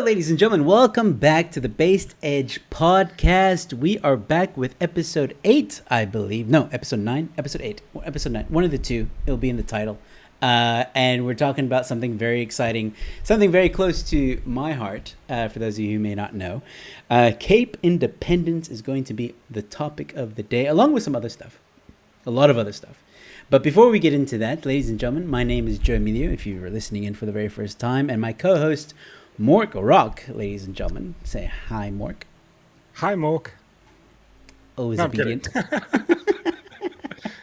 ladies and gentlemen. Welcome back to the Based Edge podcast. We are back with episode 8, I believe. No, episode 9, episode 8, episode 9. One of the two. It'll be in the title. And we're talking about something very exciting, something very close to my heart, for those of you who may not know. Cape Independence is going to be the topic of the day, along with some other stuff. A lot of other stuff. But before we get into that, ladies and gentlemen, my name is Joe Emilio, if you were listening in for the very first time, and my co-host, Mork Rock, ladies and gentlemen. Say hi, Mork. Hi, Mork. Always obedient.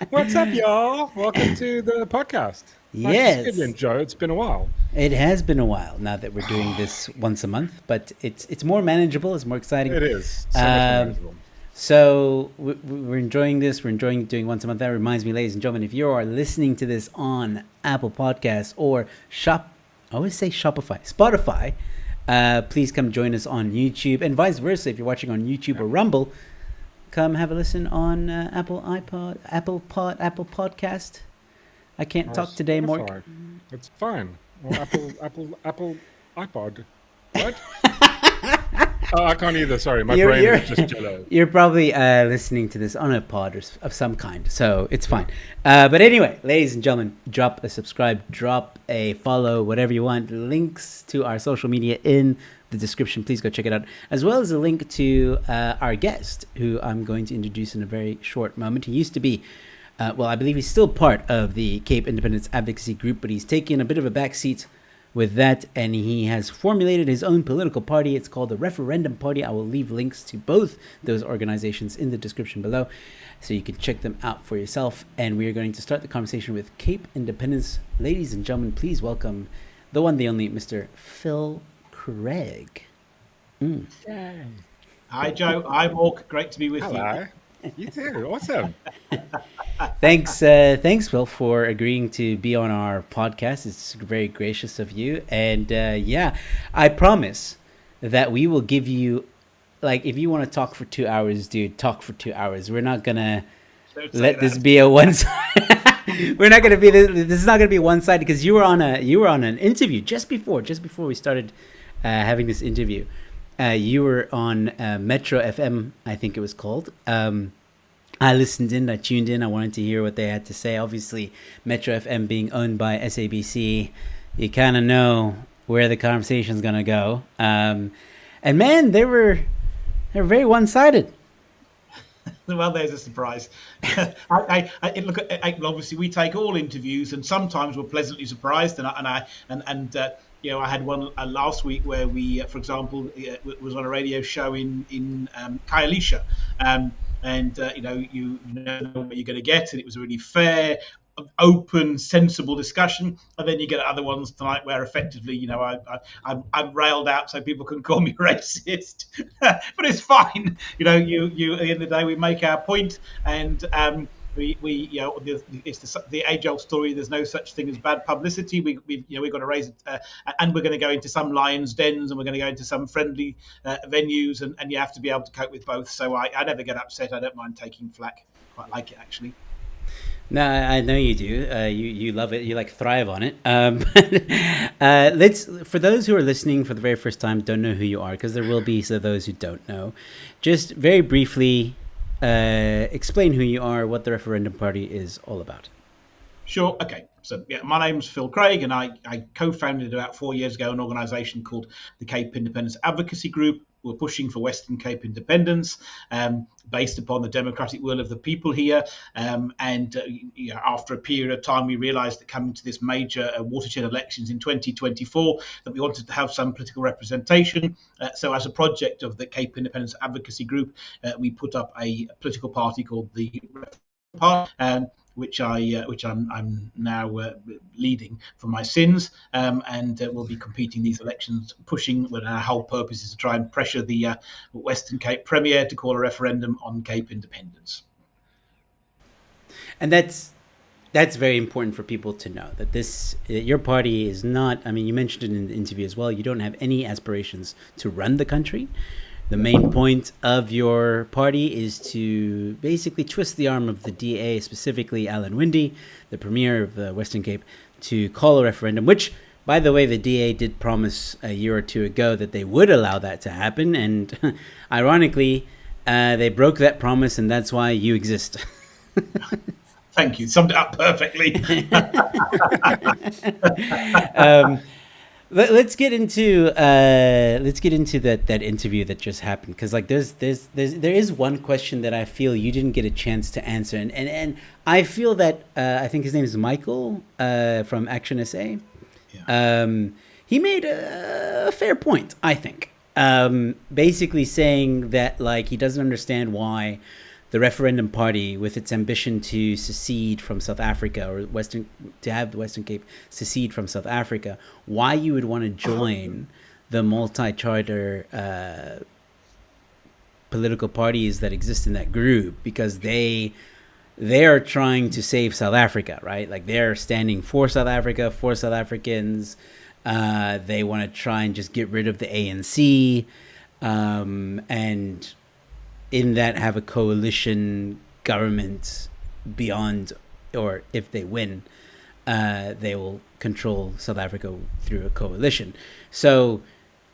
What's up, y'all? Welcome to the podcast. Yes. Nice to see you, Joe. It's been a while. It has been a while now that we're doing this once a month, but it's more manageable. It's more exciting. It is. So much more manageable. So we're enjoying this. We're enjoying doing once a month. That reminds me, ladies and gentlemen, if you are listening to this on Apple Podcasts or I always say Spotify, please come join us on YouTube, and vice versa. If you're watching on YouTube or Rumble, come have a listen on Apple Podcast. I can't talk today, Mork. It's fine. Or Apple iPod. What? I can't either. Sorry, my brain is just jello. You're probably listening to this on a pod of some kind, so it's fine. But anyway, ladies and gentlemen, drop a subscribe, drop a follow, whatever you want. Links to our social media in the description. Please go check it out, as well as a link to our guest, who I'm going to introduce in a very short moment. He used to be, I believe he's still part of the Cape Independence Advocacy Group, but he's taken a bit of a backseat with that, and he has formulated his own political party. It's called the Referendum Party. I will leave links to both those organizations in the description below, so you can check them out for yourself. And we are going to start the conversation with Cape Independence. Ladies and gentlemen, please welcome the one, the only, Mr. Phil Craig. Hi, Joe. Hi, Mork. Great to be with you. You too. Awesome. Thanks, Phil, for agreeing to be on our podcast. It's very gracious of you. And I promise that we will give you, like, if you want to talk for 2 hours, dude, talk for 2 hours. We're not gonna let this be a one side. We're not gonna be this is not gonna be one sided, because you were on an interview just before we started having this interview. You were on Metro FM, I think it was called. I listened in, I tuned in, I wanted to hear what they had to say. Obviously, Metro FM being owned by SABC, you kind of know where the conversation's going to go. And man, they were very one-sided. Well, there's a surprise. Obviously, we take all interviews, and sometimes we're pleasantly surprised. I had one last week where we, for example, was on a radio show in Khayelitsha, you know what you're going to get, and it was a really fair, open, sensible discussion. And then you get other ones tonight where effectively, you know, I'm railed out so people can call me racist, but it's fine. You know, you at the end of the day, we make our point, and it's the age-old story. There's no such thing as bad publicity. We've got to raise it, and we're going to go into some lions' dens, and we're going to go into some friendly venues, and you have to be able to cope with both. So I never get upset. I don't mind taking flack. Quite like it, actually. No, I know you do. You love it. You thrive on it. For those who are listening for the very first time, don't know who you are, because there will be those who don't know. Just very briefly, explain who you are, what the Referendum Party is all about. Sure. Okay. So, my name's Phil Craig, and I co-founded about 4 years ago an organisation called the Cape Independence Advocacy Group. We're pushing for Western Cape independence, based upon the democratic will of the people here. After a period of time, we realised that coming to this major watershed elections in 2024, that we wanted to have some political representation. So as a project of the Cape Independence Advocacy Group, we put up a political party called the Referendum Party, which I'm now leading for my sins, and will be competing these elections, pushing when our whole purpose is to try and pressure the Western Cape Premier to call a referendum on Cape independence. And that's very important for people to know, that your party is not, I mean, you mentioned it in the interview as well, you don't have any aspirations to run the country. The main point of your party is to basically twist the arm of the DA, specifically Alan Winde, the Premier of the Western Cape, to call a referendum, which By the way, the DA did promise a year or two ago that they would allow that to happen, and ironically, they broke that promise, and that's why you exist. Thank you. Summed it up perfectly. Let's get into that interview that just happened, because like there is one question that I feel you didn't get a chance to answer, and I feel that I think his name is Michael from Action SA. Yeah. He made a fair point, I think. Basically saying that like he doesn't understand why the Referendum Party, with its ambition to secede from South Africa, or to have the Western Cape secede from South Africa, why you would want to join the multi-charter political parties that exist in that group, because they are trying to save South Africa, right? Like they're standing for South Africa, for South Africans. They want to try and just get rid of the ANC, and in that have a coalition government beyond, or if they win, they will control South Africa through a coalition. So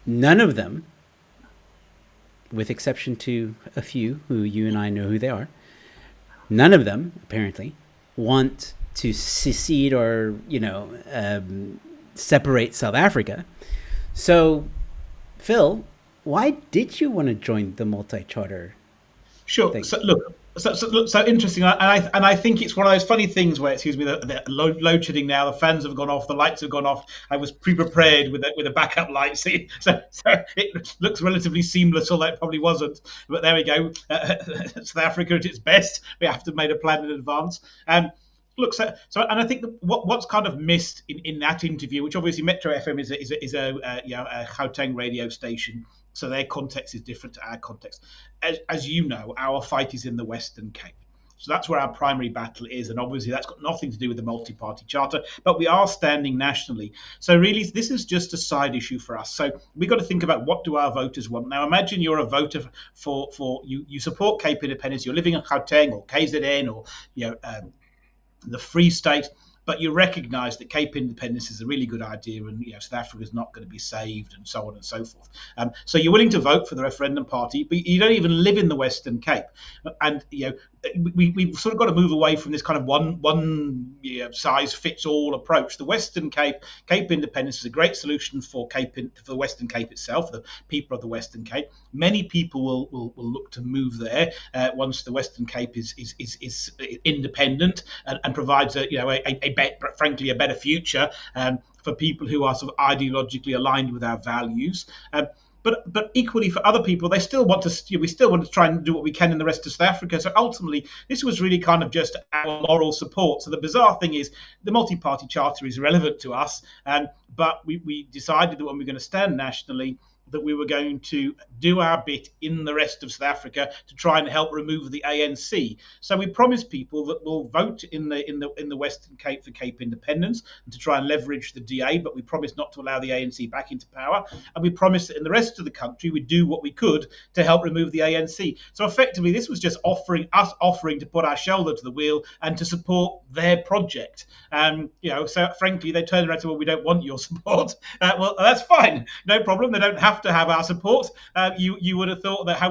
none of them, with exception to a few who you and I know who they are, none of them apparently want to secede or, separate South Africa. So, Phil, why did you want to join the multi-charter? Sure. thing? So look, so interesting, and I think it's one of those funny things where, excuse me, the load shedding now. The fans have gone off, the lights have gone off. I was pre-prepared with a backup light, so it looks relatively seamless, although it probably wasn't. But there we go. South Africa at its best. We have to have made a plan in advance. Look, so and I think that what's kind of missed in that interview, which obviously Metro FM is a Gauteng radio station, so their context is different to our context. As you know, our fight is in the Western Cape. So that's where our primary battle is, and obviously that's got nothing to do with the multi-party charter, but we are standing nationally. So really, this is just a side issue for us. So we've got to think about, what do our voters want? Now, imagine you're a voter for you support Cape Independence, you're living in Gauteng or KZN or the Free State, but you recognise that Cape Independence is a really good idea, and South Africa is not going to be saved, and so on and so forth. So you're willing to vote for the Referendum Party, but you don't even live in the Western Cape, and we've sort of got to move away from this kind of one size fits all approach. The Western Cape, Cape Independence is a great solution for the Western Cape itself, the people of the Western Cape. Many people will look to move there once the Western Cape is independent and provides frankly a better future for people who are sort of ideologically aligned with our values. But equally for other people, we still want to try and do what we can in the rest of South Africa. So ultimately, this was really kind of just our moral support. So the bizarre thing is, the multi-party charter is relevant to us, but we decided that when we're going to stand nationally, that we were going to do our bit in the rest of South Africa to try and help remove the ANC. So we promised people that we'll vote in the Western Cape for Cape Independence and to try and leverage the DA, but we promised not to allow the ANC back into power. And we promised that in the rest of the country we'd do what we could to help remove the ANC. So effectively, this was just offering to put our shoulder to the wheel and to support their project. So frankly, they turned around and said, well, we don't want your support. Well, that's fine. No problem. They don't have to have our support. You would have thought that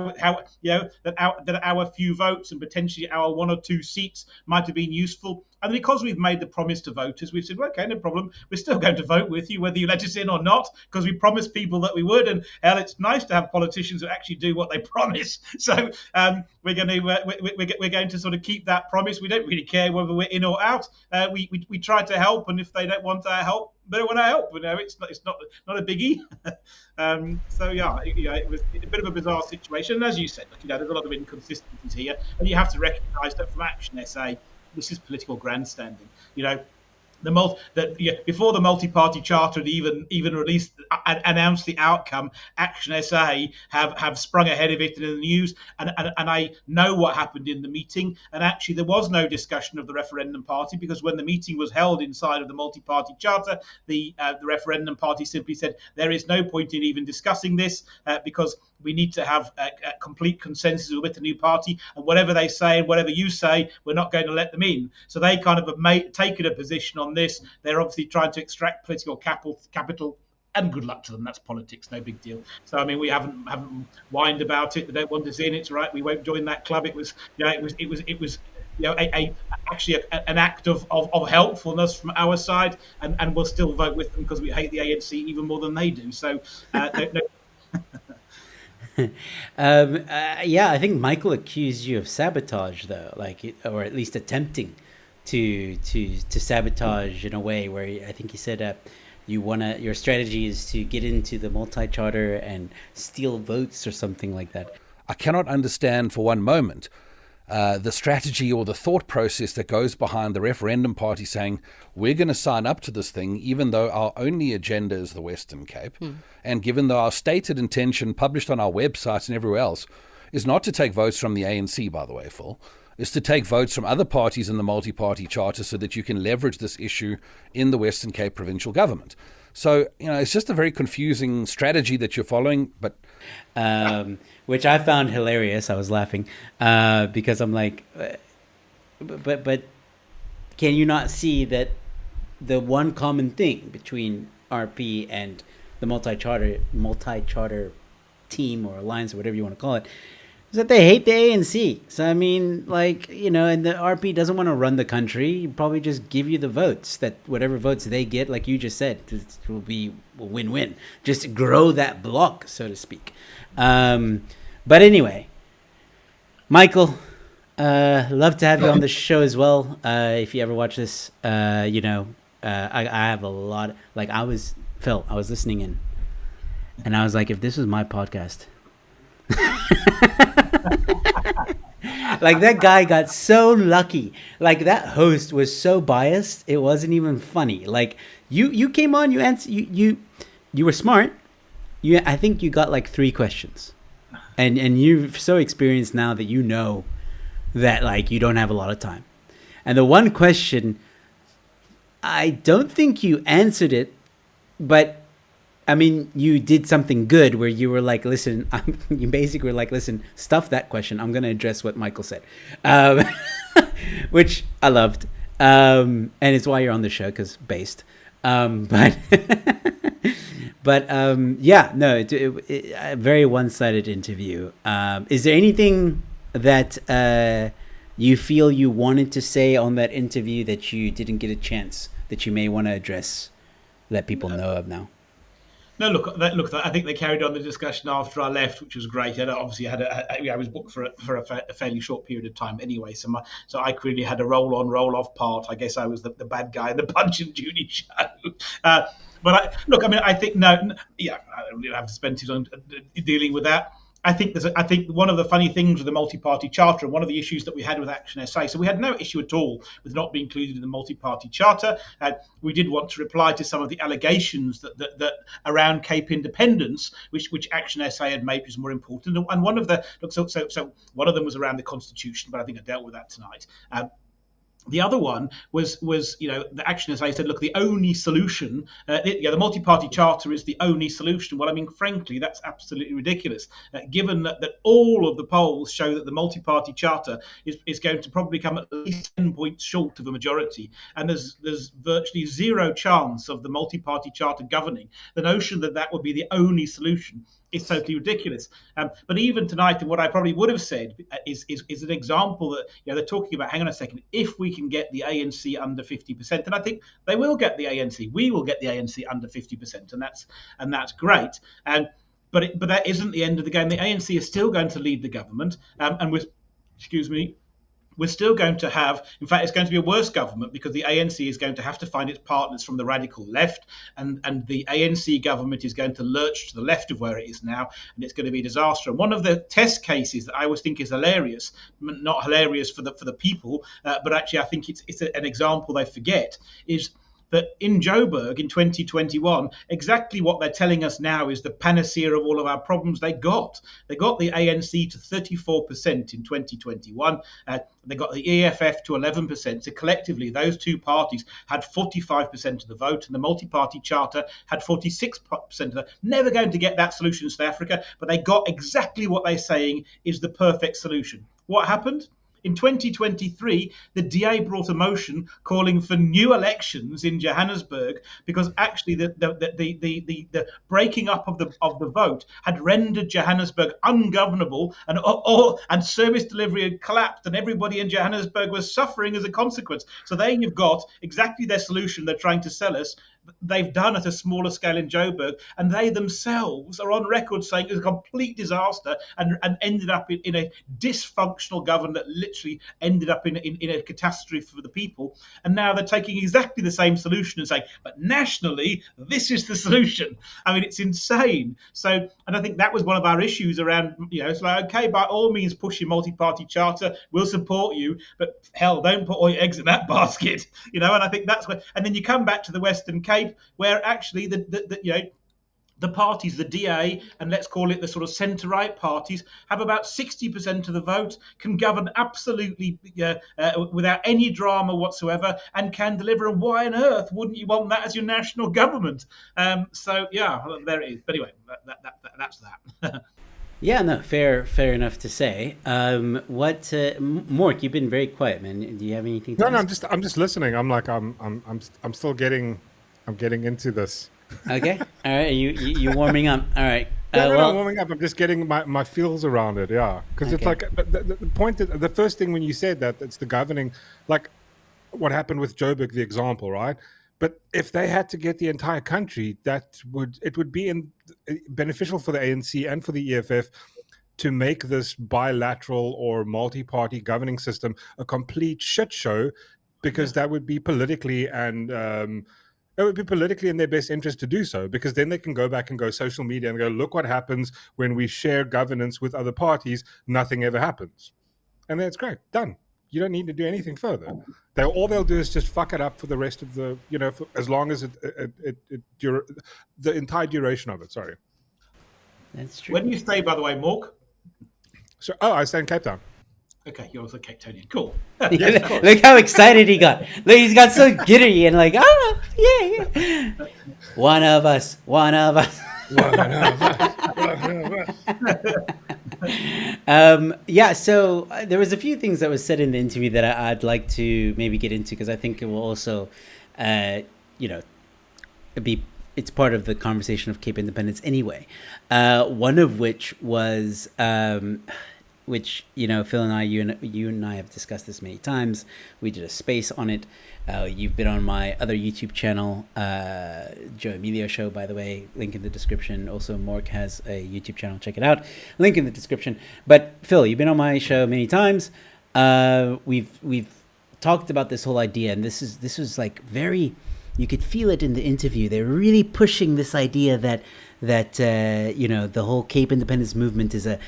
our few votes and potentially our one or two seats might have been useful. And because we've made the promise to voters, we've said, well, okay, no problem. We're still going to vote with you, whether you let us in or not, because we promised people that we would. And hell, it's nice to have politicians who actually do what they promise. So we're going to sort of keep that promise. We don't really care whether we're in or out. We try to help, and if they don't want our help, they don't want our help. It's not a biggie. It was a bit of a bizarre situation. And as you said, there's a lot of inconsistencies here, and you have to recognise that from Action SA, this is political grandstanding. Before the multi-party charter had even released announced the outcome, Action SA have sprung ahead of it in the news, and I know what happened in the meeting. And actually, there was no discussion of the Referendum Party, because when the meeting was held inside of the multi-party charter, the Referendum Party simply said there is no point in even discussing this because we need to have a complete consensus with the new party, and whatever they say and whatever you say, we're not going to let them in. So they kind of have taken a position on this. They're obviously trying to extract political capital. And good luck to them. That's politics, no big deal. So I mean, we haven't whined about it. They don't want us in. It's right. We won't join that club. It was actually an act of helpfulness from our side, and we'll still vote with them because we hate the ANC even more than they do. So Yeah, I think Michael accused you of sabotage, though, or at least attempting to sabotage in a way where I think he said your strategy is to get into the multi-charter and steal votes or something like that. I cannot understand for one moment the strategy or the thought process that goes behind the Referendum Party saying we're going to sign up to this thing even though our only agenda is the Western Cape, and given though our stated intention published on our website and everywhere else is not to take votes from the ANC, by the way, Phil, is to take votes from other parties in the multi-party charter so that you can leverage this issue in the Western Cape provincial government. So, it's just a very confusing strategy that you're following, but which I found hilarious. I was laughing because I'm like, but can you not see that the one common thing between RP and the multi-charter team or alliance or whatever you want to call it is that they hate the ANC. So I mean, and the RP doesn't want to run the country. Probably just give you the votes, that whatever votes they get, like you just said, it will be a win-win. Just grow that block, so to speak. But anyway, Michael, love to have you on the show as well. If you ever watch this, I have a lot. I was listening in, and I was like, if this was my podcast. That guy got so lucky. That host was so biased, it wasn't even funny. You came on, you answered, you were smart. I think you got 3 questions, and you're so experienced now that you know that you don't have a lot of time. And the one question, I don't think you answered it, but I mean, you did something good where you were like, listen, you basically were like, listen, stuff that question. I'm going to address what Michael said, which I loved. And it's why you're on the show, because based. But a very one-sided interview. Is there anything that you feel you wanted to say on that interview that you didn't get a chance, that you may want to address, let people know of now? No, look. I think they carried on the discussion after I left, which was great. And obviously, I was booked for a fairly short period of time anyway. So I clearly had a roll-on, roll-off part. I guess I was the bad guy in the Punch and Judy show. I think I've spent it on dealing with that. I think one of the funny things with the multi-party charter, and one of the issues that we had with Action SA, so we had no issue at all with not being included in the multi-party charter. We did want to reply to some of the allegations that around Cape Independence, which Action SA had made, was more important. And one of one of them was around the Constitution, but I think I dealt with that tonight. The other one was the Action SA said, look, the only solution, the multi-party charter is the only solution. Well, I mean, frankly, that's absolutely ridiculous, given that all of the polls show that the multi-party charter is going to probably come at least 10 points short of a majority, and there's virtually zero chance of the multi-party charter governing. The notion that would be the only solution is totally ridiculous. But even tonight, and what I probably would have said is an example that they're talking about. Hang on a second. If we can get the ANC under 50%, and I think they will get the ANC. We will get the ANC under 50%, and that's great. But that isn't the end of the game. The ANC is still going to lead the government, and we're still going to have, in fact, it's going to be a worse government, because the ANC is going to have to find its partners from the radical left, and the ANC government is going to lurch to the left of where it is now, and it's going to be a disaster. And one of the test cases that I always think is hilarious, not hilarious for the people, but actually I think it's an example they forget, is that in Joburg in 2021, exactly what they're telling us now is the panacea of all of our problems. They got the ANC to 34% in 2021. They got the EFF to 11%. So collectively, those two parties had 45% of the vote, and the multi-party charter had 46% of the. Never going to get that solution in South Africa, but they got exactly what they're saying is the perfect solution. What happened? In 2023, the DA brought a motion calling for new elections in Johannesburg because actually the breaking up of the vote had rendered Johannesburg ungovernable, and service delivery had collapsed, and everybody in Johannesburg was suffering as a consequence. So there you've got exactly their solution they're trying to sell us. They've done at a smaller scale in Joburg, and they themselves are on record saying it was a complete disaster and ended up in a dysfunctional government that literally ended up in a catastrophe for the people. And now they're taking exactly the same solution and saying, but nationally, this is the solution. I mean, it's insane. So, and I think that was one of our issues around, it's like, okay, by all means, push your multi-party charter. We'll support you, but hell, don't put all your eggs in that basket, And I think that's where, and then you come back to the Western Cape, where actually the parties, the DA, and let's call it the sort of centre-right parties, have about 60% of the vote, can govern absolutely without any drama whatsoever, and can deliver. And why on earth wouldn't you want that as your national government? So yeah, there it is. But anyway, that's that. Yeah, no, fair enough to say. Mork, you've been very quiet, man. Do you have anything to ask? No, I'm just listening. I'm like, I'm still getting into this. Okay, all right. You warming up. All right. I'm warming up. I'm just getting my feels around it. Yeah, because Okay. it's like the point. The first thing when you said that, it's the governing, like what happened with Joburg, the example, right? But if they had to get the entire country, it would be beneficial for the ANC and for the EFF to make this bilateral or multi-party governing system a complete shit show, because that would be politically and it would be politically in their best interest to do so, because then they can go back and go social media and go, look what happens when we share governance with other parties. Nothing ever happens. And then it's great. Done. You don't need to do anything further. All they'll do is just fuck it up for the rest of the, as long as the entire duration of it. Sorry. That's true. Where do you stay, by the way, Mork? So, I stay in Cape Town. Okay, you're also Cape Townian. Cool. Yes, look how excited he got. Look, he's got so giddy and like, yeah. One of us. Yeah, so there was a few things that was said in the interview that I'd like to maybe get into, because I think it will also, it's part of the conversation of Cape Independence anyway. One of which was, which, Phil and I, you and I have discussed this many times. We did a space on it. You've been on my other YouTube channel, Joe Emilio Show, by the way, link in the description. Also, Mork has a YouTube channel. Check it out. Link in the description. But Phil, you've been on my show many times. We've talked about this whole idea, and this was like very, you could feel it in the interview. They're really pushing this idea that the whole Cape Independence movement is a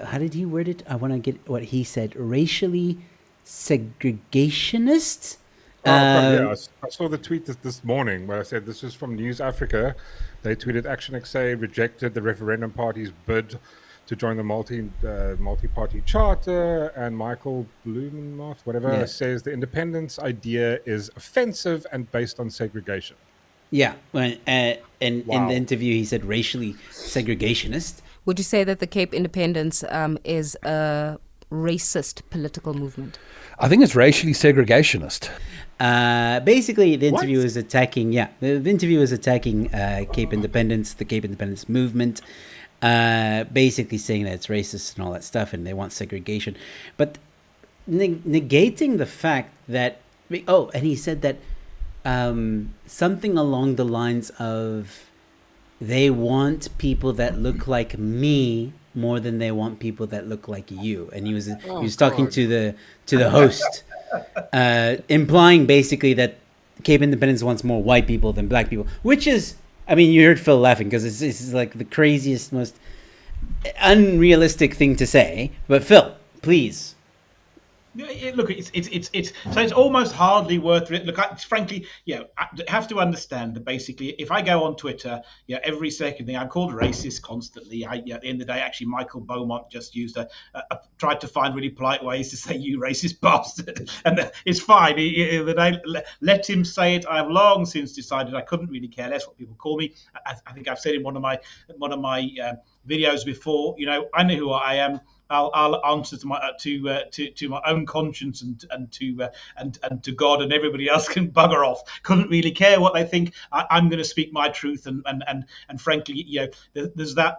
how did he word it? I want to get what he said. Racially segregationist. I saw the tweet this morning where I said this is from News Africa. They tweeted Action XA rejected the Referendum Party's bid to join the multi-party charter, and Michael Blumenmoth, says the independence idea is offensive and based on segregation. Yeah, in the interview he said racially segregationist. Would you say that the Cape Independence is a racist political movement? I think it's racially segregationist. Basically, the interview is attacking. Yeah, the interview is attacking Cape Independence, the Cape Independence movement. Basically saying that it's racist and all that stuff, and they want segregation, but negating the fact that and he said that something along the lines of they want people that look like me more than they want people that look like you, and he was talking to the host, implying basically that Cape Independence wants more white people than black people, which is, I mean, you heard Phil laughing because it's like the craziest, most unrealistic thing to say. But Phil, please. Look, it's almost hardly worth it. Look, frankly, I have to understand that basically, if I go on Twitter, every second thing I'm called racist constantly. At the end of the day, actually, Michael Beaumont just tried to find really polite ways to say "you racist bastard," and it's fine. Let him say it. I've long since decided I couldn't really care less what people call me. I think I've said in one of my videos before. I know who I am. I'll answer to my to my own conscience and to God, and everybody else can bugger off. Couldn't really care what they think. I'm going to speak my truth, and frankly, there's that.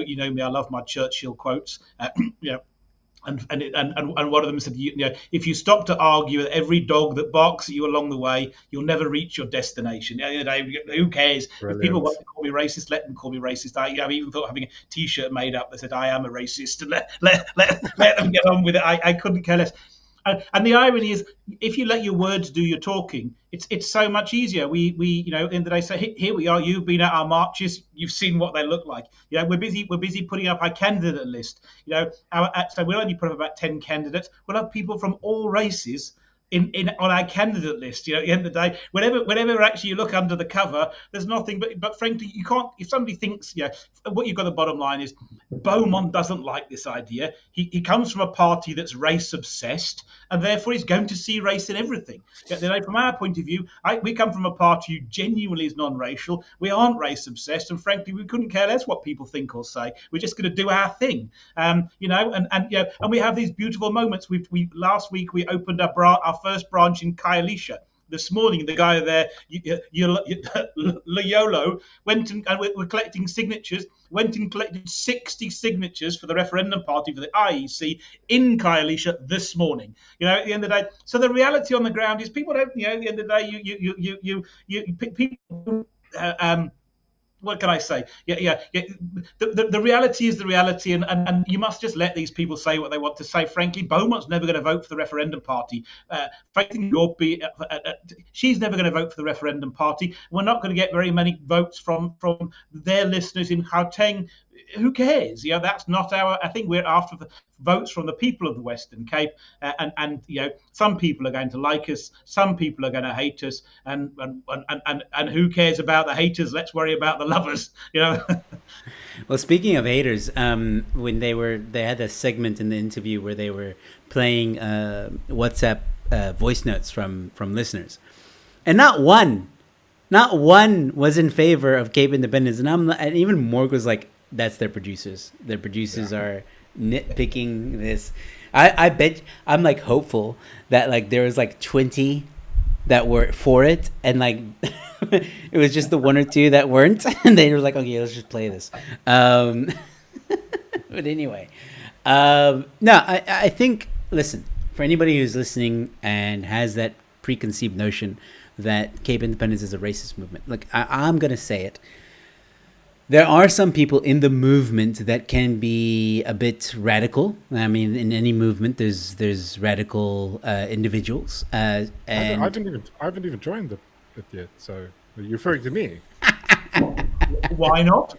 You know me, I love my Churchill quotes. And one of them said, if you stop to argue with every dog that barks at you along the way, you'll never reach your destination. Who cares? Brilliant. If people want to call me racist, let them call me racist. I even thought having a T-shirt made up that said "I am a racist" and let them get on with it. I couldn't care less. And the irony is, if you let your words do your talking, it's so much easier. We at the end of the day say, here we are. You've been at our marches. You've seen what they look like. We're busy putting up our candidate list. So we'll only put up about 10 candidates. We'll have people from all races in on our candidate list. At the end of the day, whenever actually you look under the cover, there's nothing. But frankly, you can't. If somebody thinks, what you've got, the bottom line is, Beaumont doesn't like this idea. He comes from a party that's race obsessed, and therefore he's going to see race in everything. From our point of view, we come from a party who genuinely is non-racial. We aren't race obsessed, and frankly, we couldn't care less what people think or say. We're just going to do our thing, and we have these beautiful moments. We last week we opened up our first branch in Kaielisha. This morning, the guy there, Loyolo, went and we're collecting signatures, went and collected 60 signatures for the Referendum Party for the IEC in Kaielisha this morning. At the end of the day, so the reality on the ground is people don't. At the end of the day, people. What can I say? The reality is the reality, and you must just let these people say what they want to say. Frankly, Beaumont's never going to vote for the Referendum Party. She's never going to vote for the Referendum Party. We're not going to get very many votes from their listeners in Gauteng. Who cares? That's not our. I think we're after the votes from the people of the Western Cape, and some people are going to like us, some people are going to hate us, and who cares about the haters? Let's worry about the lovers. Well, speaking of haters, when they had a segment in the interview where they were playing WhatsApp voice notes from listeners, and not one was in favor of Cape Independence, and even Mork was like, that's their producers. Their producers are nitpicking this. I bet I'm like hopeful that like there was like 20 that were for it, and like it was just the one or two that weren't, and they were like, okay, let's just play this. But anyway, no, I think, listen, for anybody who's listening and has that preconceived notion that Cape Independence is a racist movement, look, I'm gonna say it. There are some people in the movement that can be a bit radical. I mean, in any movement, there's radical individuals. And I haven't even joined it yet. So are you referring to me? Why not?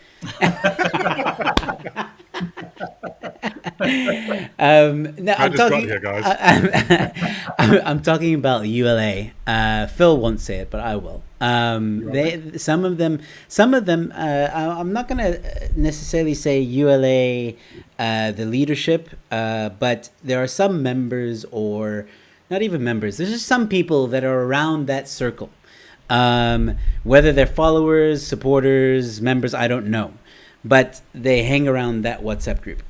No, I just got here, guys. I'm talking about ULA. Phil won't say it, but I will. Some of them. I'm not going to necessarily say ULA, the leadership, but there are some members, or not even members. There's just some people that are around that circle. Whether they're followers, supporters, members, I don't know, but they hang around that WhatsApp group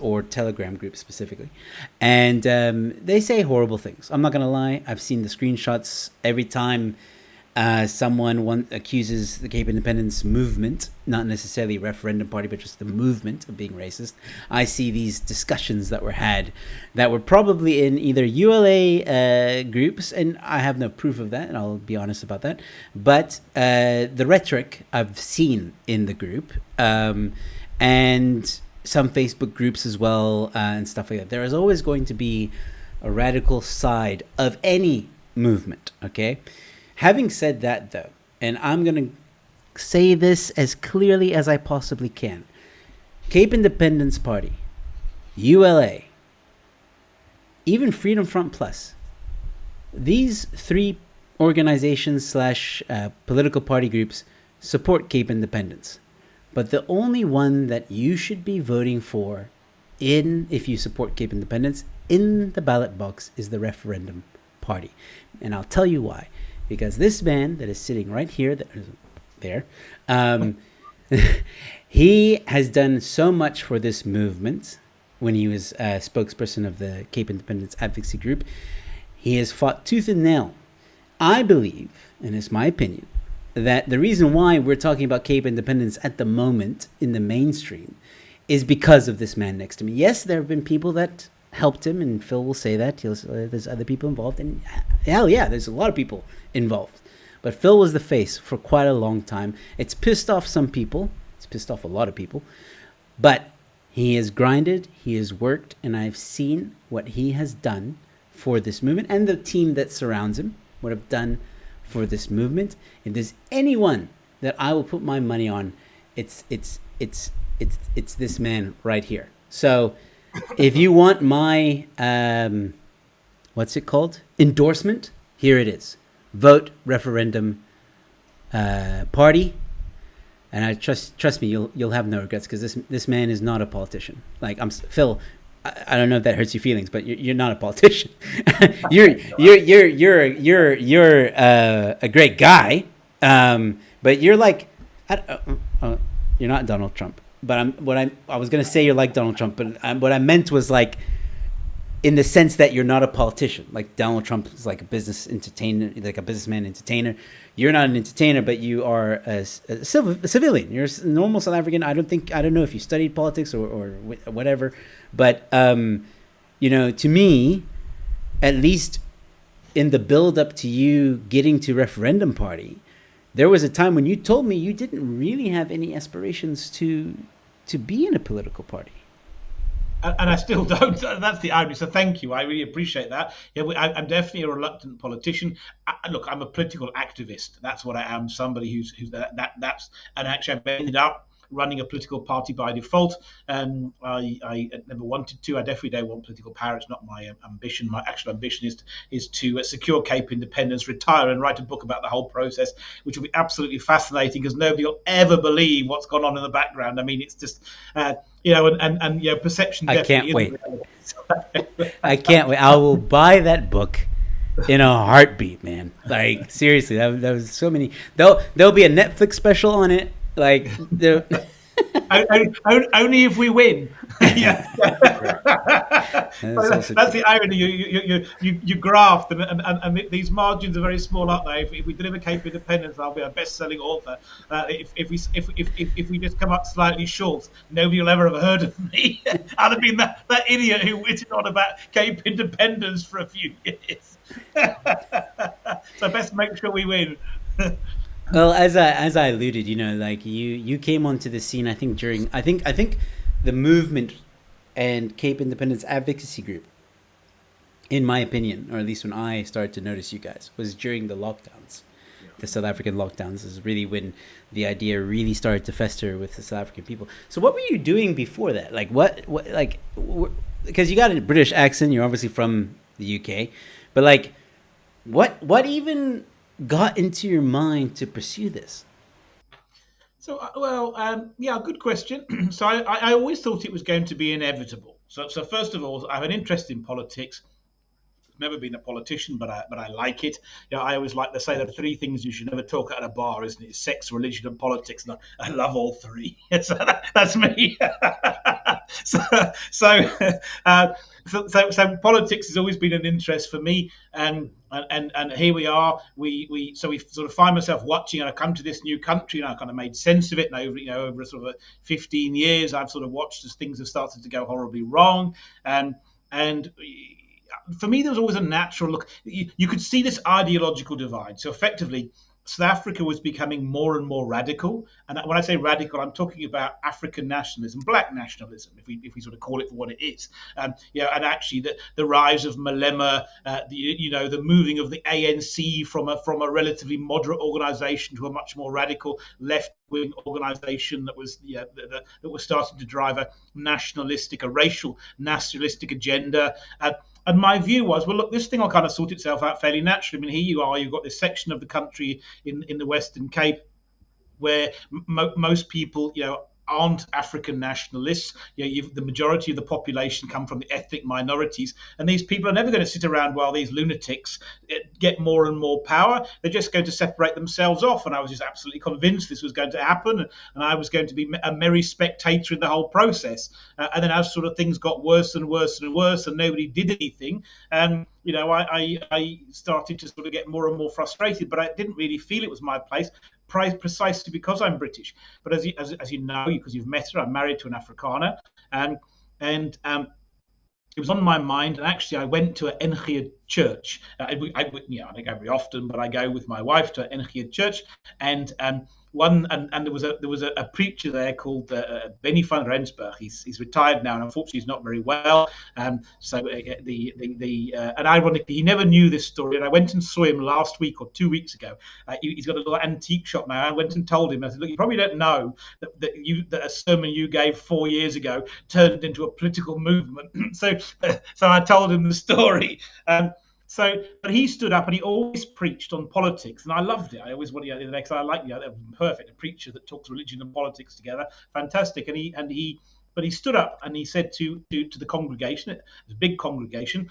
or Telegram group specifically, and they say horrible things. I'm not gonna lie. I've seen the screenshots every time someone accuses the Cape Independence movement, not necessarily Referendum Party, but just the movement of being racist. I see these discussions that were had that were probably in either ULA groups, and I have no proof of that, and I'll be honest about that. But the rhetoric I've seen in the group, and some Facebook groups as well, and stuff like that. There is always going to be a radical side of any movement, okay? Having said that, though, and I'm going to say this as clearly as I possibly can, Cape Independence Party, ULA, even Freedom Front Plus, these three organizations / political party groups support Cape Independence. But the only one that you should be voting for if you support Cape Independence in the ballot box is the Referendum Party. And I'll tell you why. Because this man that is sitting right here, he has done so much for this movement when he was spokesperson of the Cape Independence Advocacy Group. He has fought tooth and nail. I believe, and it's my opinion, that the reason why we're talking about Cape Independence at the moment in the mainstream is because of this man next to me. Yes, there have been people that helped him, and Phil will say that. There's other people involved, and hell yeah, there's a lot of people involved. But Phil was the face for quite a long time. It's pissed off some people. It's pissed off a lot of people. But he has grinded, he has worked, and I've seen what he has done for this movement, and the team that surrounds him, what have done for this movement. If there's anyone that I will put my money on, it's this man right here. So if you want my what's it called, endorsement, here it is. Vote Referendum Party, and I trust me, you'll have no regrets, because this man is not a politician. Like, Phil, I don't know if that hurts your feelings, but you're not a politician. you're a great guy, but you're like, you're not Donald Trump. But I was gonna say you're like Donald Trump, but what I meant was, like, in the sense that you're not a politician. Like, Donald Trump is like a business entertainer, like a businessman entertainer. You're not an entertainer, but you are a civilian. You're a normal South African. I don't know if you studied politics or whatever, but to me, at least in the build up to you getting to Referendum Party, there was a time when you told me you didn't really have any aspirations to be in a political party. And I still don't. That's the irony. So thank you. I really appreciate that. Yeah, I'm definitely a reluctant politician. Look, I'm a political activist. That's what I am. Somebody who's that's. And actually, I've ended up running a political party by default. I never wanted to. I definitely don't want political power. It's not my ambition. My actual ambition is to secure Cape independence, retire, and write a book about the whole process, which will be absolutely fascinating, because nobody will ever believe what's gone on in the background. I mean, it's just perception. I can't wait. I can't wait. I will buy that book in a heartbeat, man. Like, seriously, that was so many. There'll be a Netflix special on it. Like, only if we win. Yeah. That's the irony. You graft, and these margins are very small, aren't they? If we deliver Cape Independence, I'll be a best-selling author. If we just come up slightly short, nobody will ever have heard of me. I'd have been that idiot who witted on about Cape Independence for a few years. So best make sure we win. Well, as I alluded, like you came onto the scene, I think the movement and Cape Independence Advocacy Group, in my opinion, or at least when I started to notice you guys, was during the lockdowns. The South African lockdowns is really when the idea really started to fester with the South African people. So what were you doing before that? Like, because you got a British accent, you're obviously from the UK, but like, what even got into your mind to pursue this? So, good question. So I always thought it was going to be inevitable. So first of all, I have an interest in politics. Never been a politician, but I like it. I always like to say there are three things you should never talk at a bar, isn't it? Sex, religion, and politics. And I love all three. So that's me. So politics has always been an interest for me, and here we are. We sort of find myself watching, and I come to this new country, and I kind of made sense of it. And over sort of 15 years, I've sort of watched as things have started to go horribly wrong, and for me, there was always a natural look. You could see this ideological divide. So effectively, South Africa was becoming more and more radical. And when I say radical, I'm talking about African nationalism, black nationalism, if we sort of call it for what it is. And actually the rise of Malema, the moving of the ANC from a relatively moderate organisation to a much more radical left-wing organisation that was starting to drive a racial nationalistic agenda. And my view was, well, look, this thing will kind of sort itself out fairly naturally. I mean, here you are, you've got this section of the country in the Western Cape where most people, aren't African nationalists. The majority of the population come from the ethnic minorities, and these people are never going to sit around while these lunatics get more and more power. They're just going to separate themselves off. And I was just absolutely convinced this was going to happen, and I was going to be a merry spectator in the whole process. And then as sort of things got worse and worse and worse, and nobody did anything, I started to sort of get more and more frustrated. But I didn't really feel it was my place, precisely because I'm British. But as you know, because you've met her, I'm married to an Afrikaner, and it was on my mind. And actually, I went to an NG church. I don't go very often, but I go with my wife to an NG church, and there was a preacher there called Benny van Rensburg. He's retired now, and unfortunately he's not very well. And ironically, he never knew this story. And I went and saw him last week or 2 weeks ago. He's got a little antique shop now. I went and told him. I said, "Look, you probably don't know that a sermon you gave 4 years ago turned into a political movement." So I told him the story. But he stood up and he always preached on politics, and I loved it. I always wanted to because I like perfect, a preacher that talks religion and politics together, fantastic. But he stood up and he said to the congregation, it was a big congregation,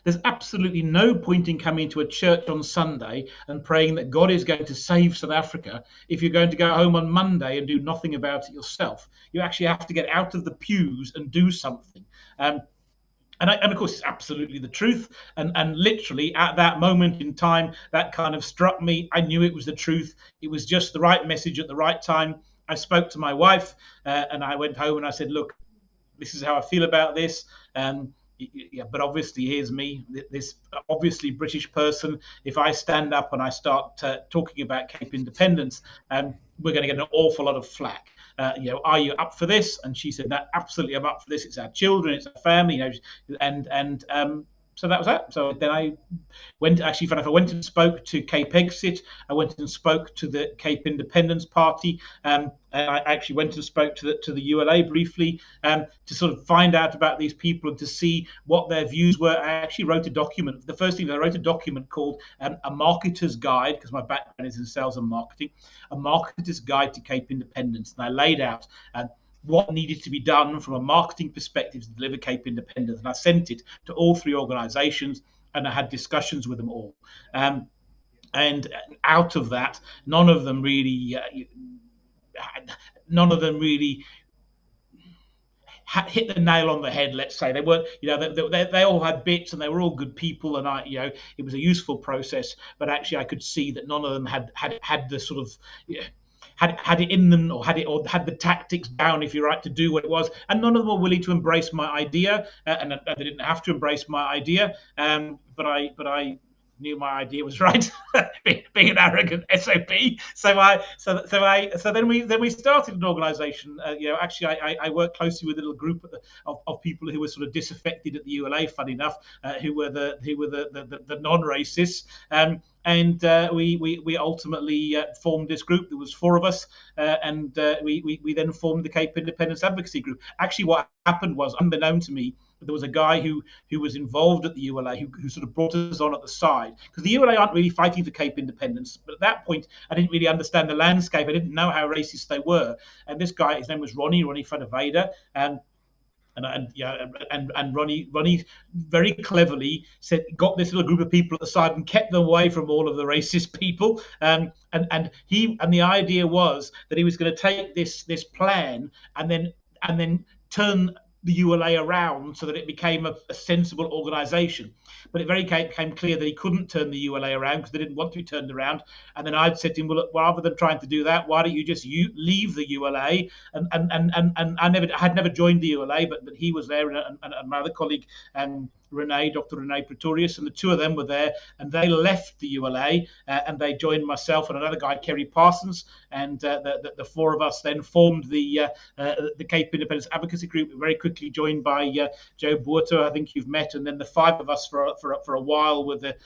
there's absolutely no point in coming to a church on Sunday and praying that God is going to save South Africa if you're going to go home on Monday and do nothing about it yourself. You actually have to get out of the pews and do something. And of course, it's absolutely the truth. And literally at that moment in time, that kind of struck me. I knew it was the truth. It was just the right message at the right time. I spoke to my wife and I went home and I said, "Look, this is how I feel about this. But obviously, here's me, this obviously British person. If I stand up and I start talking about Cape independence, we're going to get an awful lot of flack. Are you up for this?" And she said, "No, absolutely, I'm up for this. It's our children, it's our family." So that was that. So then I went and spoke to Cape Exit. I went and spoke to the Cape Independence Party. And I actually went and spoke to the ULA briefly to sort of find out about these people and to see what their views were. I actually wrote a document. The first thing, I wrote a document called A Marketer's Guide, because my background is in sales and marketing, A Marketer's Guide to Cape Independence. And I laid out what needed to be done from a marketing perspective to deliver Cape Independence. And I sent it to all three organizations, and I had discussions with them all. And out of that, none of them really hit the nail on the head. Let's say they weren't, they all had bits, and they were all good people, and it was a useful process. But actually, I could see that none of them had the sort of had it in them, or had the tactics down, if you're right, to do what it was. And none of them were willing to embrace my idea, and they didn't have to embrace my idea. But I knew my idea was right, being an arrogant SOP. So then we started an organisation. Actually, I worked closely with a little group of people who were sort of disaffected at the ULA, funny enough, who were the non-racists. And we ultimately formed this group. There was 4 of us, and we then formed the Cape Independence Advocacy Group. Actually, what happened was, unbeknown to me, there was a guy who was involved at the ULA who sort of brought us on at the side, because the ULA aren't really fighting for Cape independence. But at that point, I didn't really understand the landscape. I didn't know how racist they were. And this guy, his name was Ronnie van der Weyde, and Ronnie very cleverly got this little group of people at the side and kept them away from all of the racist people. And the idea was that he was going to take this plan and then turn the ULA around so that it became a sensible organisation. But it very became clear that he couldn't turn the ULA around because they didn't want to be turned around. And then I'd said to him, "Well, look, rather than trying to do that, why don't you just leave the ULA?" And I had never joined the ULA, but he was there, and my other colleague, Dr. Renee Pretorius, and the 2 of them were there, and they left the ULA, and they joined myself and another guy, Kerry Parsons, and the 4 of us then formed the Cape Independence Advocacy Group, very quickly joined by Joe Buerter, I think you've met, and then the 5 of us for a while were the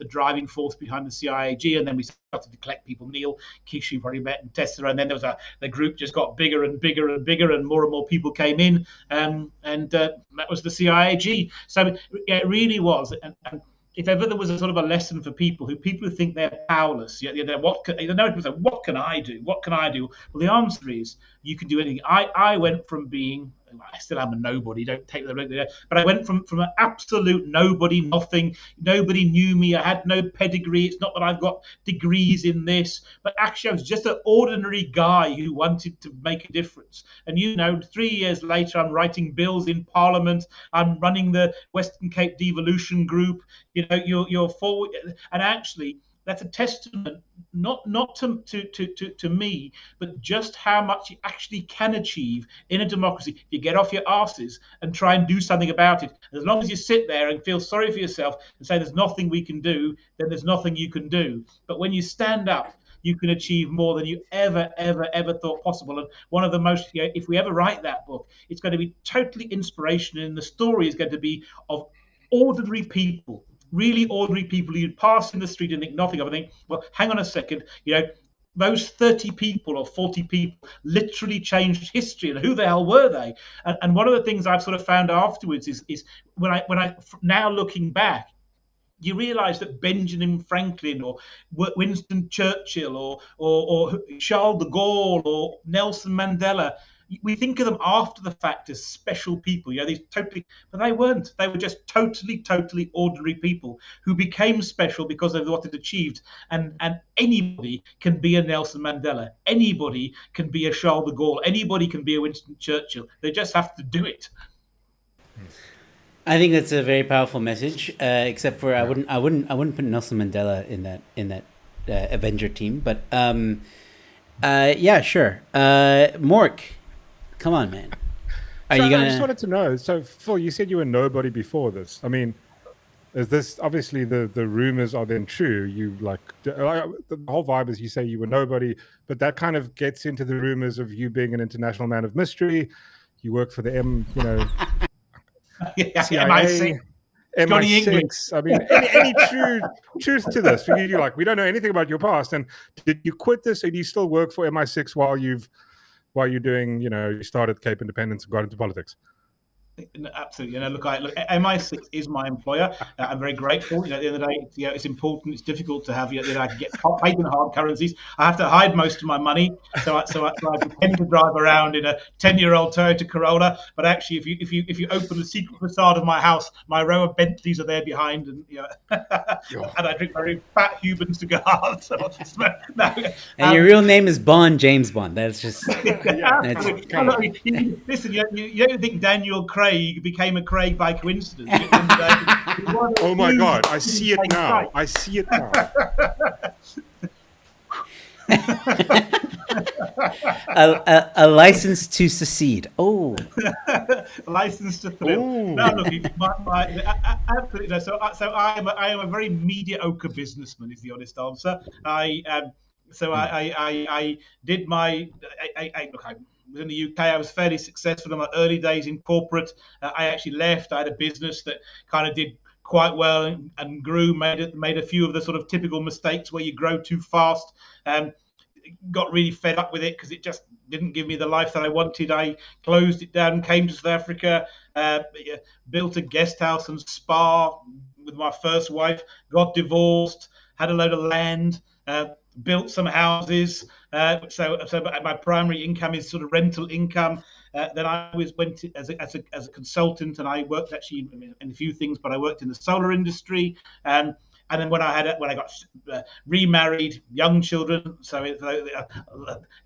driving force behind the CIAG, and then we started to collect people. Neil Kish, you've already met, and Tessa, and then there was the group just got bigger and bigger and bigger, and more people came in, and that was the CIAG. So it really was, and if ever there was a sort of a lesson for people who think they're powerless, what can I do? What can I do? Well, the answer is you can do anything. I went from being, I still am a nobody, don't take the, but I went from an absolute nobody, nothing. Nobody knew me. I had no pedigree. It's not that I've got degrees in this, but actually I was just an ordinary guy who wanted to make a difference. And 3 years later, I'm writing bills in Parliament. I'm running the Western Cape Devolution Group. You're forward, and actually that's a testament not to me, but just how much you actually can achieve in a democracy if you get off your asses and try and do something about it. As long as you sit there and feel sorry for yourself and say there's nothing we can do, then there's nothing you can do. But when you stand up, you can achieve more than you ever thought possible. And one of the most, if we ever write that book, it's going to be totally inspirational, and the story is going to be of ordinary people, really ordinary people you'd pass in the street and think nothing of. I think, well, hang on a second, those 30 people or 40 people literally changed history, and who the hell were they? And one of the things I've sort of found afterwards is when I now looking back, you realize that Benjamin Franklin or Winston Churchill or Charles de Gaulle or Nelson Mandela, we think of them after the fact as special people, these totally, but they weren't. They were just totally ordinary people who became special because of what they'd achieved. And anybody can be a Nelson Mandela. Anybody can be a Charles de Gaulle. Anybody can be a Winston Churchill. They just have to do it. I think that's a very powerful message. Except for I wouldn't put Nelson Mandela in that Avenger team. But yeah, sure. Mork, come on, man. I just wanted to know. So, Phil, you said you were nobody before this. I mean, is this obviously the rumors are then true? You the whole vibe is you say you were nobody, but that kind of gets into the rumors of you being an international man of mystery. You work for the CIA, MI6. I mean, any truth to this? We don't know anything about your past. And did you quit this, or do you still work for MI6 while you're doing, you started Cape Independence and got into politics? Absolutely. Look, MI6 is my employer. I'm very grateful. At the end of the day, it's important. It's difficult to have, I can get paid in hard currencies. I have to hide most of my money, so I pretend to drive around in a 10-year-old Toyota Corolla. But actually, if you open the secret facade of my house, my row of Bentleys are there behind, and and I drink very fat Hubans to go hard. And your real name is Bond, James Bond. That's just. Listen, you don't think Daniel Craig became a Craig by coincidence. Oh my God, I see it now. A license to secede. Oh. License to thrill. No, look, absolutely. No. So I am a very mediocre businessman, is the honest answer. I did my. Look, I was in the UK. I was fairly successful in my early days in corporate. I actually left. I had a business that kind of did quite well and grew, made a few of the sort of typical mistakes where you grow too fast. Got really fed up with it because it just didn't give me the life that I wanted. I closed it down, came to South Africa, built a guest house and spa with my first wife, got divorced, had a load of land, built some houses. So my primary income is sort of rental income. Then I went as a consultant, and I worked actually in a few things, but I worked in the solar industry. And then when I got remarried, young children. So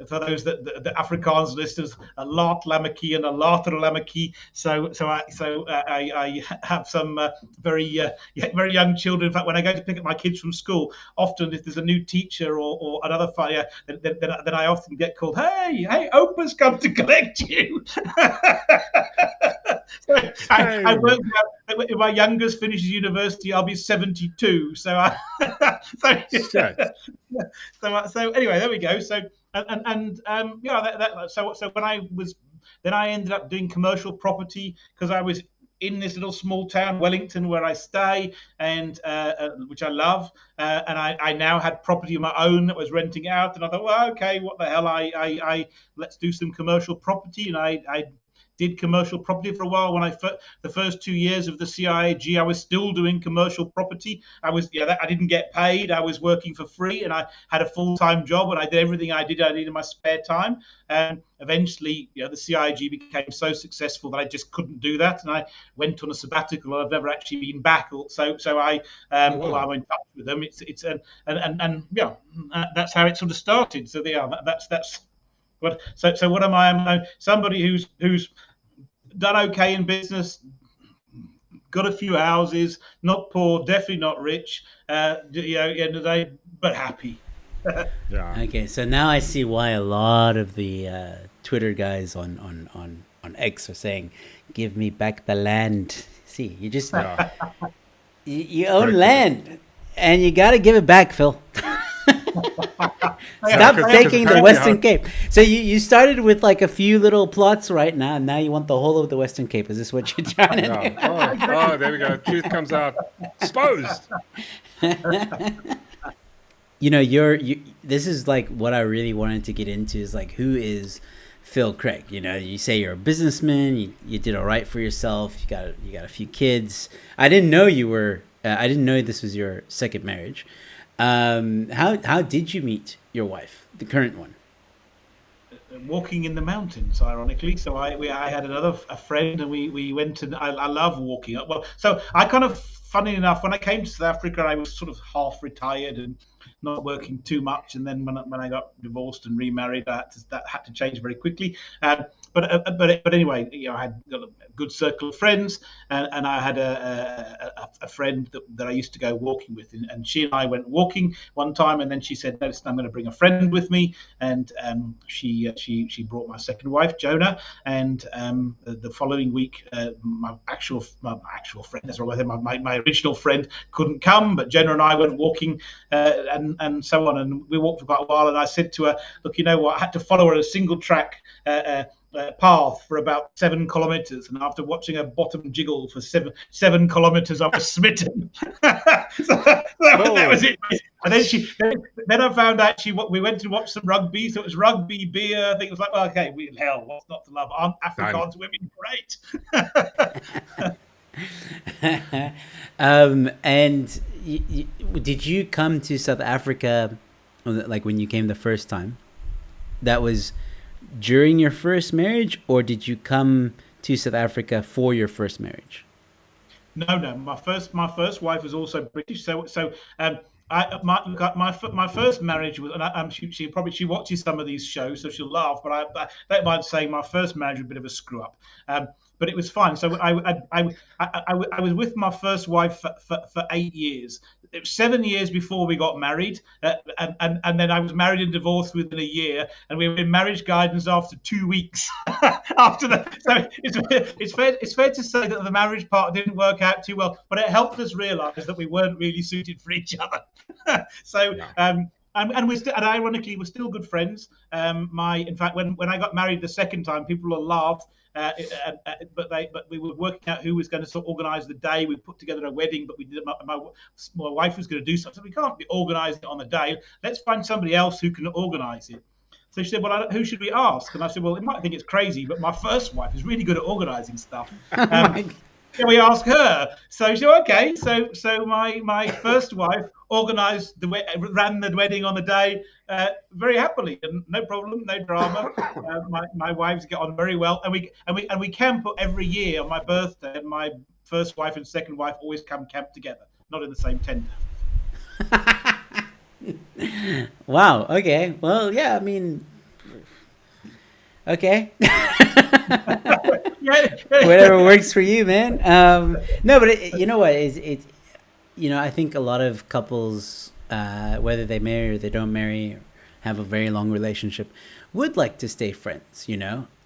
for those that the Afrikaans listeners, a laat lammetjie and a later lammetjie. So I have some very young children. In fact, when I go to pick up my kids from school, often if there's a new teacher or another fire, then I often get called, hey, Opa's come to collect you. So I worked out if my youngest finishes university, I'll be 72. So anyway, there we go. So so when I ended up doing commercial property because I was in this little small town, Wellington, where I stay, and which I love, and I now had property of my own that was renting out, and I thought, well, okay, what the hell? I let's do some commercial property, and I did commercial property for a while. When the first 2 years of the CIAG, I was still doing commercial property. I didn't get paid. I was working for free, and I had a full-time job, and I did everything I did in my spare time. And eventually, the CIAG became so successful that I just couldn't do that, and I went on a sabbatical. I've never actually been back. So I'm in touch with them. That's how it sort of started. So that's what. So what am I? I'm somebody who's done okay in business, got a few houses, not poor, definitely not rich. At the end of the day, but happy. Yeah. Okay, so now I see why a lot of the Twitter guys on X are saying, "Give me back the land." See, you just you own land, and you got to give it back, Phil. Stop taking the Western Cape. So you started with like a few little plots right now, and now you want the whole of the Western Cape. Is this what you're trying to do? Oh, there we go. Truth comes out. Exposed. This is like what I really wanted to get into is like, who is Phil Craig? You say you're a businessman. You did all right for yourself. You got a few kids. I didn't know you were. I didn't know this was your second marriage. How did you meet your wife, the current one? Walking in the mountains, ironically. So I had a friend, and we went, and I love walking. Well, so I kind of, funny enough, when I came to South Africa, I was sort of half retired and not working too much. And then when I got divorced and remarried, that had to change very quickly. But anyway, I had got a good circle of friends, and I had a friend that I used to go walking with, and she and I went walking one time, and then she said, "No, I'm going to bring a friend with me," and she brought my second wife, Jonah, and the following week, my actual friend, that's right, my original friend couldn't come, but Jonah and I went walking, and so on, and we walked for quite a while, and I said to her, "Look, you know what? I had to follow her a single track path for about 7 kilometers, and after watching her bottom jiggle for 7 kilometers, I was smitten." That was it. And then I found out we went to watch some rugby, so it was rugby, beer. I think it was like, well, okay, hell, what's not to love? Aren't Afrikaans women great? And did you come to South Africa, like when you came the first time? That was during your first marriage, or did you come to South Africa for your first marriage? No. My first wife was also British. My first marriage was, and she watches some of these shows, so she'll laugh. But I don't mind saying my first marriage was a bit of a screw up. But it was fine. So I was with my first wife for 8 years. It was 7 years before we got married, and then I was married and divorced within a year, and we were in marriage guidance after 2 weeks. After that, so it's fair to say that the marriage part didn't work out too well, but it helped us realise that we weren't really suited for each other. And ironically, we're still good friends. In fact, when I got married the second time, people will laugh. But we were working out who was going to sort of organise the day. We put together a wedding, but my wife was going to do something. So we can't be organising it on the day. Let's find somebody else who can organise it. So she said, "Well, who should we ask?" And I said, "Well, you might think it's crazy, but my first wife is really good at organising stuff. Can we ask her?" So she said, "Okay." So my first wife ran the wedding on the day very happily, and no problem, no drama. My wives get on very well, and we camp every year on my birthday. And my first wife and second wife always come camp together, not in the same tent. Wow. Okay. Well, yeah. I mean, okay. Whatever works for you, man. No, but you know what? I think a lot of couples, whether they marry or they don't marry, have a very long relationship, would like to stay friends,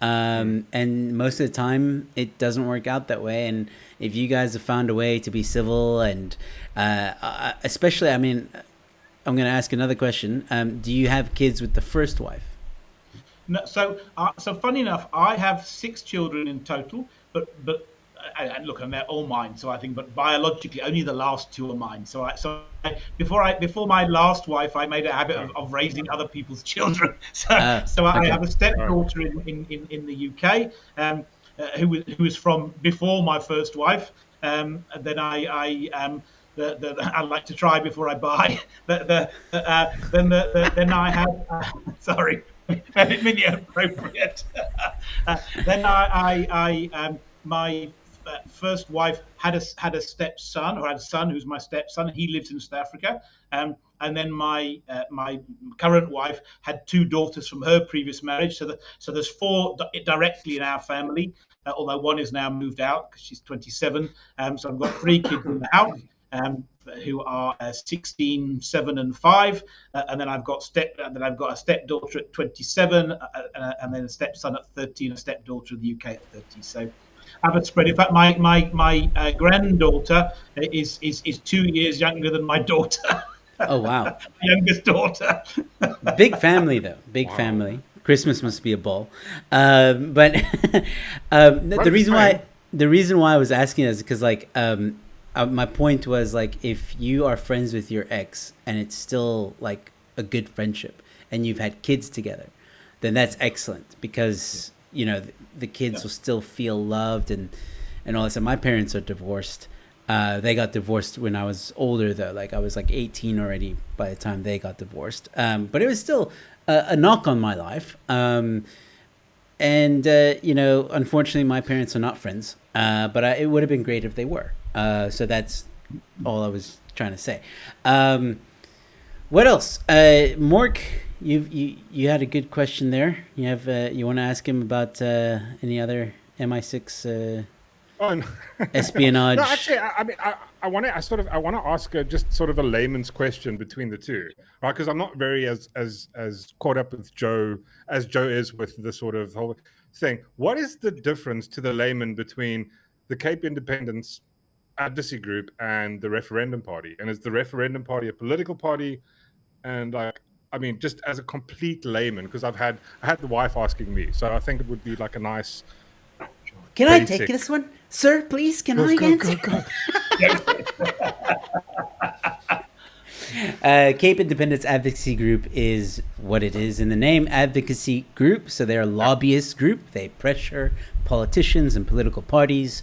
and most of the time it doesn't work out that way. And if you guys have found a way to be civil, and especially, I mean, I'm going to ask another question. Do you have kids with the first wife? No, so funny enough, I have 6 children in total, but look, and they're all mine. So I think, but biologically, only the last 2 are mine. Before my last wife, I made a habit of raising other people's children. So I have a stepdaughter in the UK. who was from before my first wife. And then I like to try before I buy. Then I had sorry, very inappropriate. Then my first wife had a stepson, or had a son who's my stepson. He lives in South Africa. And then my current wife had 2 daughters from her previous marriage. So there's 4 directly in our family, although one is now moved out because she's 27. So I've got 3 kids in the house. Who are 16, 7, and 5, and then I've got a stepdaughter at 27, and then a stepson at 30, and a stepdaughter in the UK at 30. So I have a spread. In fact, my granddaughter is 2 years younger than my daughter. Oh wow! Youngest daughter. Big family though. Big family. Christmas must be a ball. But the reason why I was asking is because my point was if you are friends with your ex and it's still like a good friendship and you've had kids together, then that's excellent because the kids will still feel loved and all that. So my parents are divorced. They got divorced when I was older though. I was 18 already by the time they got divorced. But it was still a knock on my life. Unfortunately my parents are not friends. But it would have been great if they were. So that's all I was trying to say. What else? Mork, you had a good question there. You want to ask him about any other MI6 espionage? No, actually, I want to ask just sort of a layman's question between the two, right? Because I'm not very as caught up with Joe as Joe is with the sort of whole thing. What is the difference to the layman between the Cape Independence Advocacy Group and the Referendum Party? And is the Referendum Party a political party? And just as a complete layman, because I had the wife asking me, so I think it would be a nice. Can I take this one, sir? Please, can I answer? Cape Independence Advocacy Group is what it is in the name, advocacy group. So they're a lobbyist group. They pressure politicians and political parties.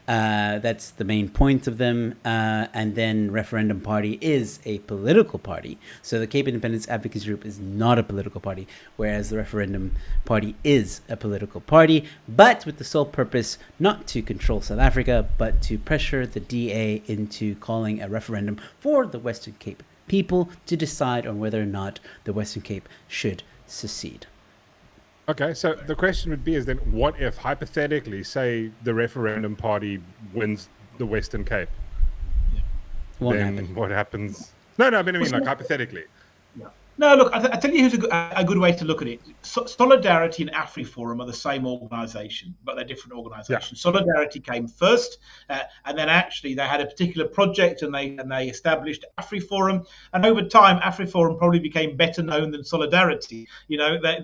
That's the main point of them. And then Referendum Party is a political party. So the Cape Independence Advocacy Group is not a political party, whereas the Referendum Party is a political party, but with the sole purpose not to control South Africa, but to pressure the DA into calling a referendum for the Western Cape people to decide on whether or not the Western Cape should secede. Okay, so the question would be is then what if, hypothetically, say the Referendum Party wins the Western Cape? Won't then happen. What happens? No, I mean hypothetically. No, look, I tell you who's a good way to look at it. Solidarity and AfriForum are the same organisation, but they're different organisations. Yeah. Solidarity came first, and then actually they had a particular project, and they established AfriForum. And over time, AfriForum probably became better known than Solidarity. But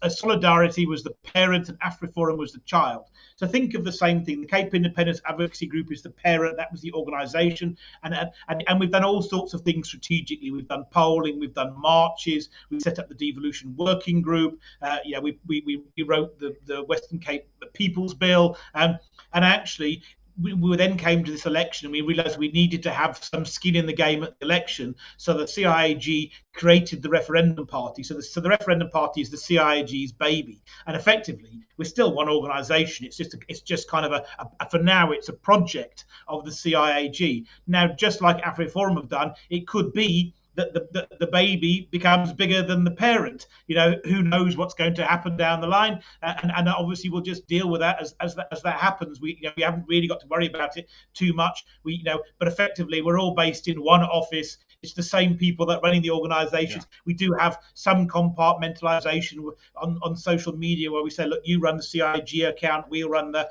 Solidarity was the parent, and AfriForum was the child. So think of the same thing. The Cape Independence Advocacy Group is the parent. That was the organisation, and we've done all sorts of things strategically. We've done polling, we've done marches, we set up the devolution working group. We wrote the Western Cape People's Bill, and actually. We then came to this election and we realized we needed to have some skin in the game at the election. So the CIAG created the Referendum Party. So the Referendum Party is the CIAG's baby. And effectively, we're still one organization. It's just kind of for now, it's a project of the CIAG. Now, just like AfriForum have done, it could be that the baby becomes bigger than the parent. Who knows what's going to happen down the line, and obviously we'll just deal with that as that happens. We haven't really got to worry about it too much. But effectively we're all based in one office. It's the same people that are running the organizations. Yeah. We do have some compartmentalization on social media where we say, look, you run the CIG account, we'll run the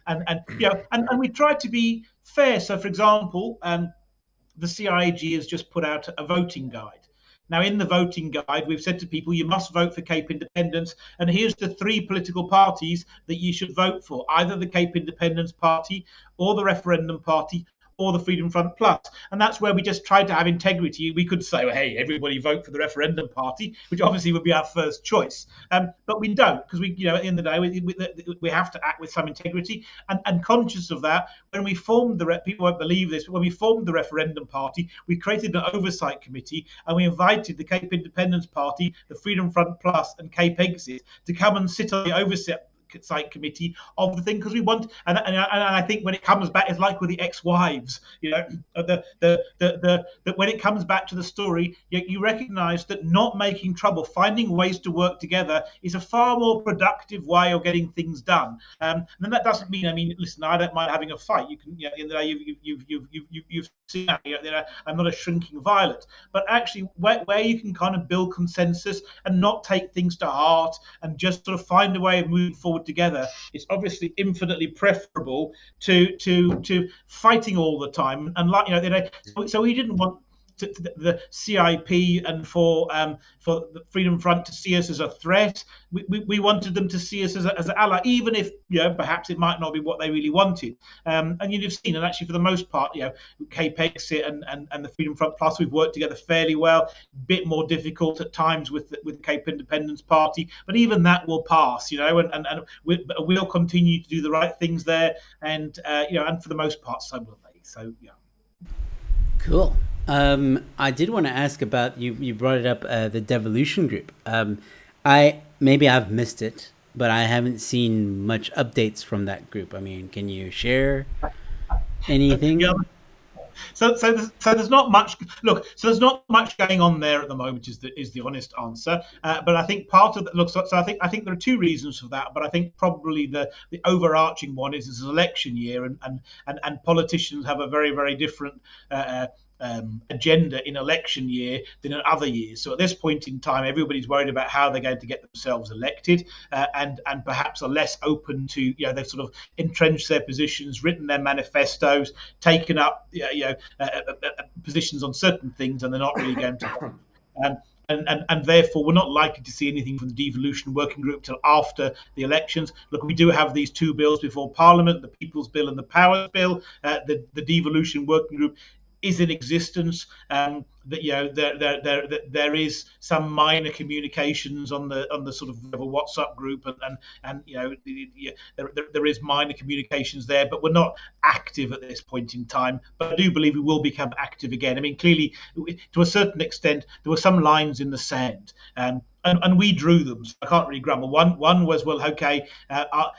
and we try to be fair. So for example, the CIG has just put out a voting guide. Now, in the voting guide, we've said to people, you must vote for Cape Independence. And here's the 3 political parties that you should vote for, either the Cape Independence Party or the Referendum Party or the Freedom Front Plus. And that's where we just tried to have integrity. We could say, well, hey, everybody vote for the Referendum Party, which obviously would be our first choice. But we don't, because we, at the end of the day, we have to act with some integrity. And conscious of that, when we formed people won't believe this, but when we formed the Referendum Party, we created an oversight committee, and we invited the Cape Independence Party, the Freedom Front Plus, and Cape Exit to come and sit on the oversight committee of the thing, because we want, and I think when it comes back, it's like with the ex-wives, that when it comes back to the story, you recognise that not making trouble, finding ways to work together, is a far more productive way of getting things done. And that doesn't mean, listen, I don't mind having a fight. You can, at the end of the day, you've seen that. I'm not a shrinking violet, but actually, where you can kind of build consensus and not take things to heart and just sort of find a way of moving forward together, it's obviously infinitely preferable to fighting all the time. And so we didn't want the CIP and for the Freedom Front to see us as a threat. We wanted them to see us as an ally, even if perhaps it might not be what they really wanted. And you'd have seen, and actually for the most part, Cape Exit and the Freedom Front Plus, we've worked together fairly well. Bit more difficult at times with the Cape Independence Party, but even that will pass. And we'll continue to do the right things there, and and for the most part, so will they. So yeah. Cool. I did want to ask about, you brought it up, the Devolution Group. Maybe I've missed it, but I haven't seen much updates from that group. I mean, can you share anything? Yeah. So there's not much. Look, so there's not much going on there at the moment. Is the honest answer. But I think part of the look. So I think there are two reasons for that. But I think probably the overarching one is it's an election year, and politicians have a very, very different agenda in election year than in other years. So at this point in time, everybody's worried about how they're going to get themselves elected, and perhaps are less open to, they've sort of entrenched their positions, written their manifestos, taken up positions on certain things, and they're not really going to. And therefore, we're not likely to see anything from the devolution working group till after the elections. Look, we do have these two bills before Parliament, the People's Bill and the Powers Bill. The devolution working group is in existence. There is some minor communications on the sort of WhatsApp group, and there is minor communications there, but we're not active at this point in time. But I do believe we will become active again. I mean, clearly, to a certain extent, there were some lines in the sand, and we drew them. So I can't really grumble. One was, well, okay, are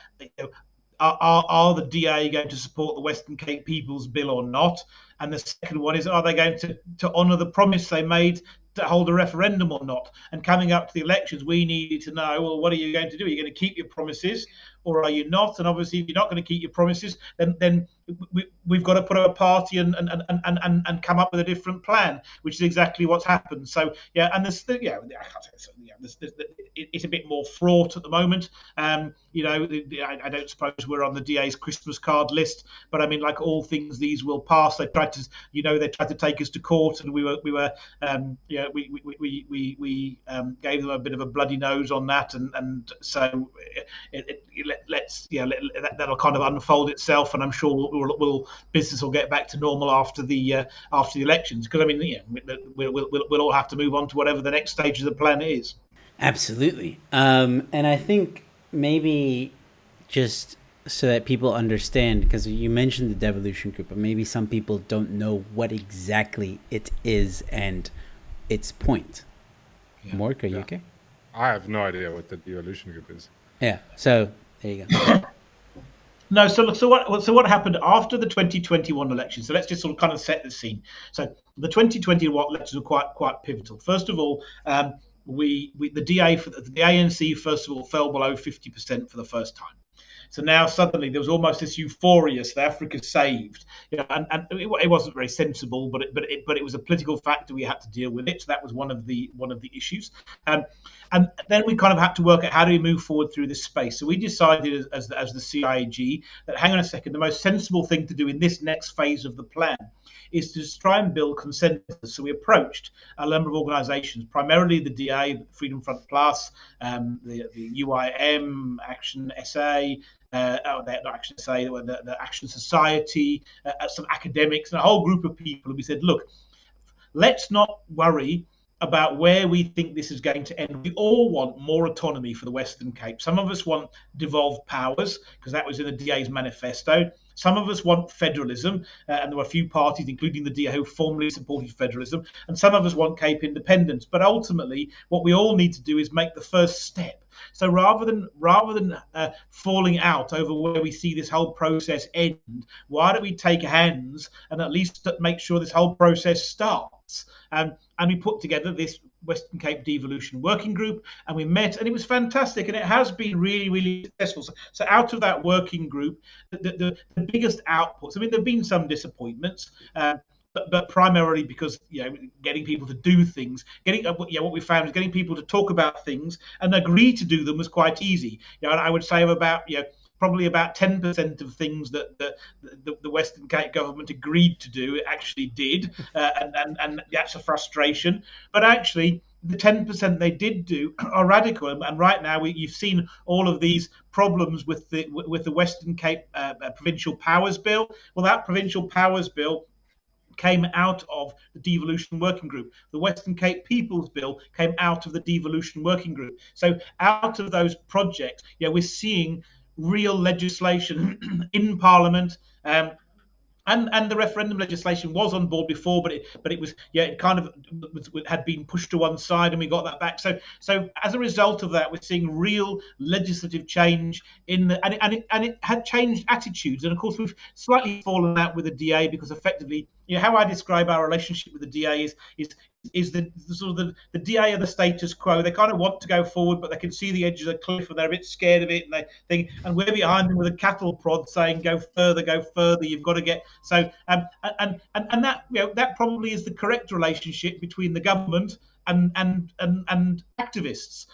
the DA going to support the Western Cape People's Bill or not? And the second one is, are they going to honour the promise they made to hold a referendum or not? And coming up to the elections, we needed to know, well, what are you going to do? Are you going to keep your promises, or are you not? And obviously, if you're not going to keep your promises, then we've got to put up a party and come up with a different plan, which is exactly what's happened. So and it's a bit more fraught at the moment. I don't suppose we're on the DA's Christmas card list, but I mean, like all things, these will pass. They tried to take us to court, and we gave them a bit of a bloody nose on that, and so that'll kind of unfold itself, and I'm sure business will get back to normal after the elections, because I mean, we'll all have to move on to whatever the next stage of the plan is. Absolutely. And I think maybe just so that people understand, because you mentioned the devolution group, but maybe some people don't know what exactly it is and its point. Yeah. Mork, are you okay? I have no idea what the devolution group is. Yeah, so there you go. No, so what happened after the 2021 election? So let's just sort of kind of set the scene. So the 2021 elections were quite pivotal. First of all, the ANC first of all fell below 50% for the first time. So now suddenly there was almost this euphoria that Africa saved, and it wasn't very sensible, but it was a political factor. We had to deal with it. So that was one of the issues, and then we kind of had to work out how do we move forward through this space. So we decided as the CIAG that, hang on a second, the most sensible thing to do in this next phase of the plan is to just try and build consensus. So we approached a number of organisations, primarily the DA, Freedom Front Plus, the UIM, Action SA, SA, not Action SA, the Action Society, some academics, and a whole group of people. And we said, look, let's not worry about where we think this is going to end. We all want more autonomy for the Western Cape. Some of us want devolved powers, because that was in the DA's manifesto. Some of us want federalism, and there were a few parties, including the DA, who formally supported federalism. And some of us want Cape independence. But ultimately, what we all need to do is make the first step. So rather than falling out over where we see this whole process end, why don't we take hands and at least make sure this whole process starts? And we put together this Western Cape Devolution Working Group, and we met, and it was fantastic, and it has been really, really successful. So out of that working group, the biggest outputs, I mean, there have been some disappointments, but primarily because getting people to do things, what we found is getting people to talk about things and agree to do them was quite easy. I would say about probably about 10% of things that the Western Cape government agreed to do, it actually did, and that's a frustration. But actually, the 10% they did do are radical, and right now you've seen all of these problems with the Western Cape Provincial Powers Bill. Well, that Provincial Powers Bill came out of the Devolution Working Group. The Western Cape People's Bill came out of the Devolution Working Group. So out of those projects, we're seeing real legislation in Parliament. And the referendum legislation was on board before, but it was it kind of had been pushed to one side, and we got that back. So as a result of that, we're seeing real legislative change and it had changed attitudes. And of course, we've slightly fallen out with the DA because effectively, how I describe our relationship with the DA is the sort of the DA of the status quo. They kind of want to go forward, but they can see the edge of the cliff, and they're a bit scared of it. And they think, and we're behind them with a cattle prod, saying, "Go further, go further. You've got to get." So, and that that probably is the correct relationship between the government and activists.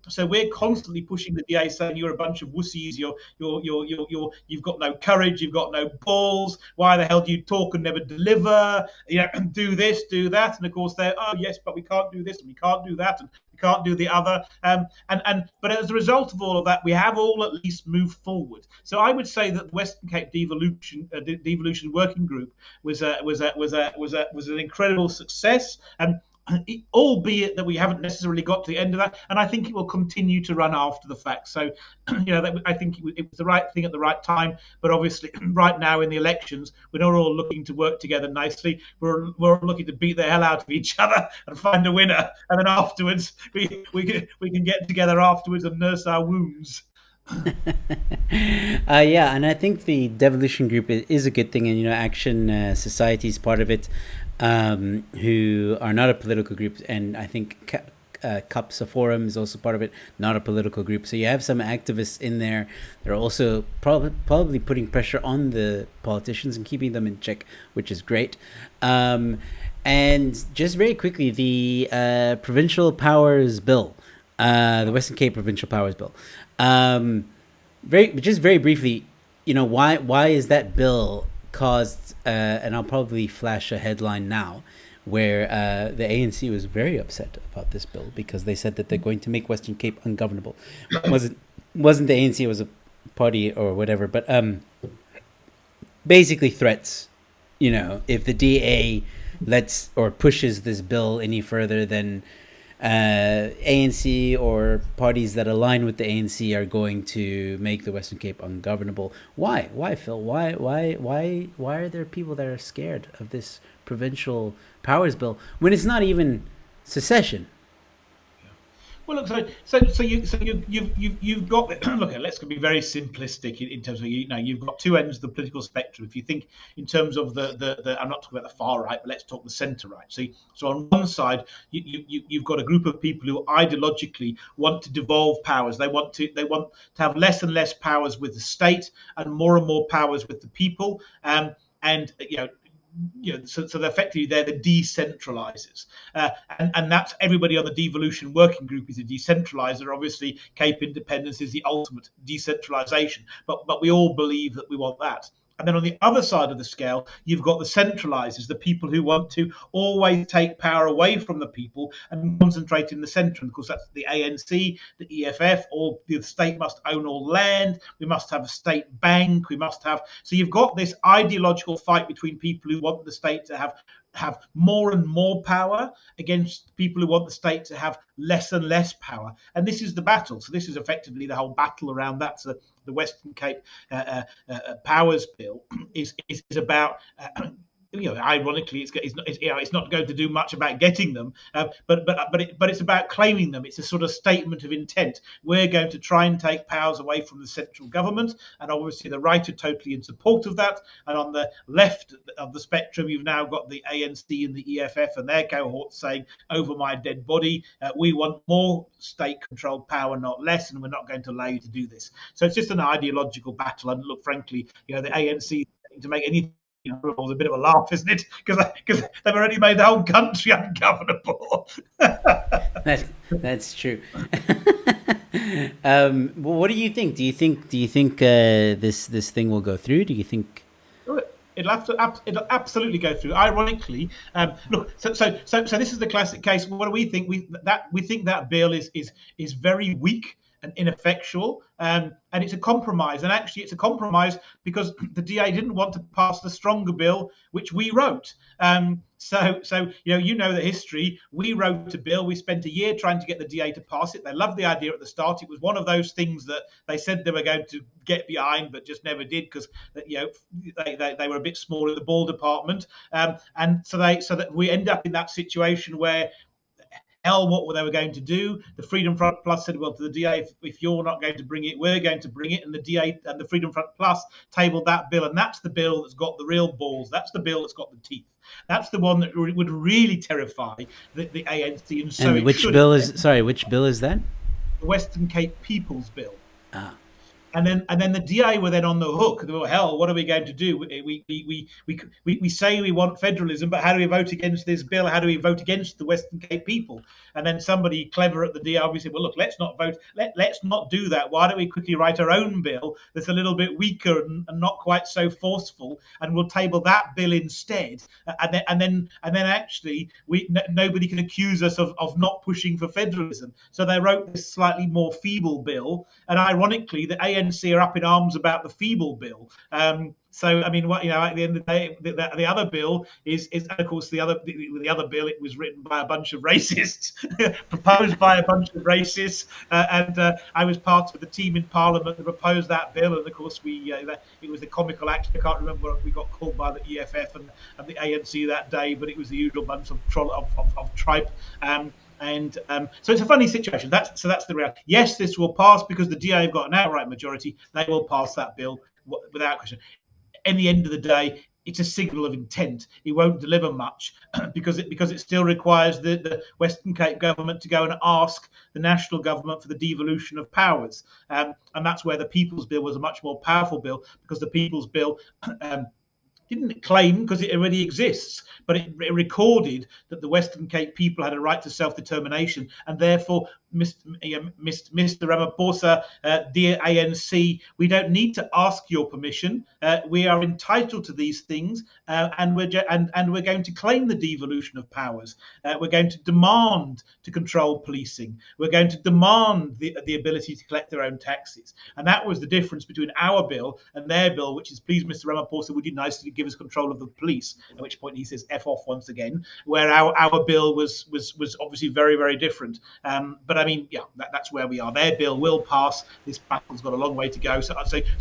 So we're constantly pushing the DA, saying you're a bunch of wussies. You've got no courage. You've got no balls. Why the hell do you talk and never deliver? Do this, do that. And of course they're, oh yes, but we can't do this and we can't do that and we can't do the other. But as a result of all of that, we have all at least moved forward. So I would say that the Western Cape Devolution Working Group was an incredible success. Albeit that we haven't necessarily got to the end of that, and I think it will continue to run after the fact. So, I think it was the right thing at the right time. But obviously, right now in the elections, we're not all looking to work together nicely. We're looking to beat the hell out of each other and find a winner, and then afterwards we can get together afterwards and nurse our wounds. And I think the devolution group is a good thing, and Action Society is part of it, who are not a political group, and I think CUPSA Forum is also part of it, not a political group. So you have some activists in there that are also probably putting pressure on the politicians and keeping them in check, which is great. And just very quickly, the Provincial Powers Bill, the Western Cape Provincial Powers Bill. Very briefly, why is that bill caused, and I'll probably flash a headline now, where the ANC was very upset about this bill because they said that they're going to make Western Cape ungovernable. wasn't the ANC, it was a party or whatever, but basically threats, if the DA lets or pushes this bill any further, then ANC or parties that align with the ANC are going to make the Western Cape ungovernable. Why, Phil? Why are there people that are scared of this provincial powers bill when it's not even secession? Well, look, so you've got look. Let's be very simplistic in terms of you've got two ends of the political spectrum. If you think in terms of the I'm not talking about the far right, but let's talk the centre right. So on one side you've got a group of people who ideologically want to devolve powers. They want to have less and less powers with the state and more powers with the people. So effectively they're the decentralizers, and that's everybody on the devolution working group is a decentralizer. Obviously, Cape Independence is the ultimate decentralization, but we all believe that we want that. And then on the other side of the scale, you've got the centralizers, the people who want to always take power away from the people and concentrate in the centre. And of course, that's the ANC, the EFF, or the state must own all land. We must have a state bank. We must have. So you've got this ideological fight between people who want the state to have more and more power against people who want the state to have less and less power. And this is the battle. So this is effectively the whole battle around that. So the Western Cape Powers Bill is about ironically, it's not going to do much about getting them, but it's about claiming them. It's a sort of statement of intent. We're going to try and take powers away from the central government, and obviously the right are totally in support of that. And on the left of the spectrum, you've now got the ANC and the EFF and their cohorts saying, "Over my dead body, we want more state-controlled power, not less, and we're not going to allow you to do this." So it's just an ideological battle. And look, frankly, the ANC to make anything. It was a bit of a laugh, isn't it? Because they've already made the whole country ungovernable. That's true. Well, what do you think? Do you think this thing will go through? Do you think it'll absolutely go through? Ironically, look. So this is the classic case. What do we think? We think that bill is very weak and ineffectual, and it's a compromise. And actually, it's a compromise because the DA didn't want to pass the stronger bill, which we wrote. So the history. We wrote a bill. We spent a year trying to get the DA to pass it. They loved the idea at the start. It was one of those things that they said they were going to get behind, but just never did because they were a bit small in the ball department. And so that we end up in that situation where. What they were going to do. The Freedom Front Plus said, well, to the DA, if you're not going to bring it, we're going to bring it. And the DA and the Freedom Front Plus tabled that bill. And that's the bill that's got the real balls. That's the bill that's got the teeth. That's the one that would really terrify the ANC. And so which bill is that? The Western Cape People's Bill. Ah. And then the DA were then on the hook. They were, hell, what are we going to do? We say we want federalism, but how do we vote against this bill? How do we vote against the Western Cape people? And then somebody clever at the DA obviously said, well, look, let's not vote. Let's not do that. Why don't we quickly write our own bill that's a little bit weaker and not quite so forceful, and we'll table that bill instead. And then actually nobody can accuse us of not pushing for federalism. So they wrote this slightly more feeble bill, and ironically, the ANC are up in arms about the feeble bill. So I mean, at the end of the day, the other bill is of course the other bill. It was written by a bunch of racists, proposed by a bunch of racists, and I was part of the team in Parliament that proposed that bill. And of course, it was the comical act. I can't remember what we got called by the EFF and the ANC that day, but it was the usual bunch of tripe. So it's a funny situation. That's the reality. Yes, this will pass because the DA have got an outright majority. They will pass that bill without question. In the end of the day, it's a signal of intent. It won't deliver much because it still requires the Western Cape government to go and ask the national government for the devolution of powers. And that's where the People's Bill was a much more powerful bill, because the People's Bill didn't claim, because it already exists, but it recorded that the Western Cape people had a right to self-determination, and therefore, Mr. Ramaphosa, dear ANC, we don't need to ask your permission. We are entitled to these things, and we're going to claim the devolution of powers. We're going to demand to control policing. We're going to demand the ability to collect their own taxes. And that was the difference between our bill and their bill, which is, please, Mr. Ramaphosa, would you nicely give us control of the police? At which point he says F off once again, where our bill was obviously very, very different. But I mean, yeah, that's where we are. Their bill will pass. This battle's got a long way to go. So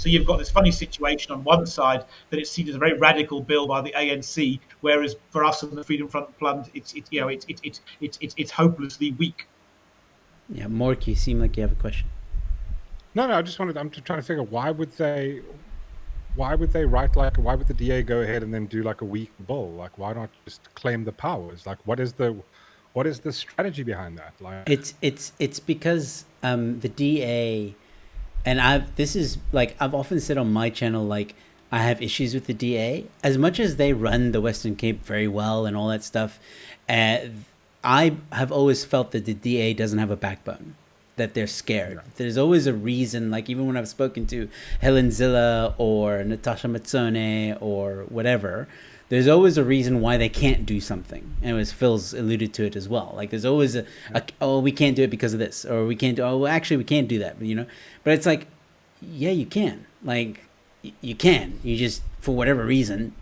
you've got this funny situation on one side that it's seen as a very radical bill by the ANC, whereas for us on the Freedom Front, it's hopelessly weak. Yeah, Mork, you seem like you have a question. No, I'm just trying to figure, why would they write, like, why would the DA go ahead and then do like a weak bill? Like, why not just claim the powers? Like, what is the strategy behind that? Like, it's because the DA, and I've often said on my channel, like, I have issues with the DA. As much as they run the Western Cape very well and all that stuff, I have always felt that the DA doesn't have a backbone. that they're scared. There's always a reason. Like even when I've spoken to Helen Zilla or Natasha Mazzone or whatever, there's always a reason why they can't do something. And Phil's alluded to it as well. Like there's always oh, we can't do it because of this, or we can't do, oh, well, actually we can't do that, you know. But it's like, yeah, you can. Like you can. You just, for whatever reason,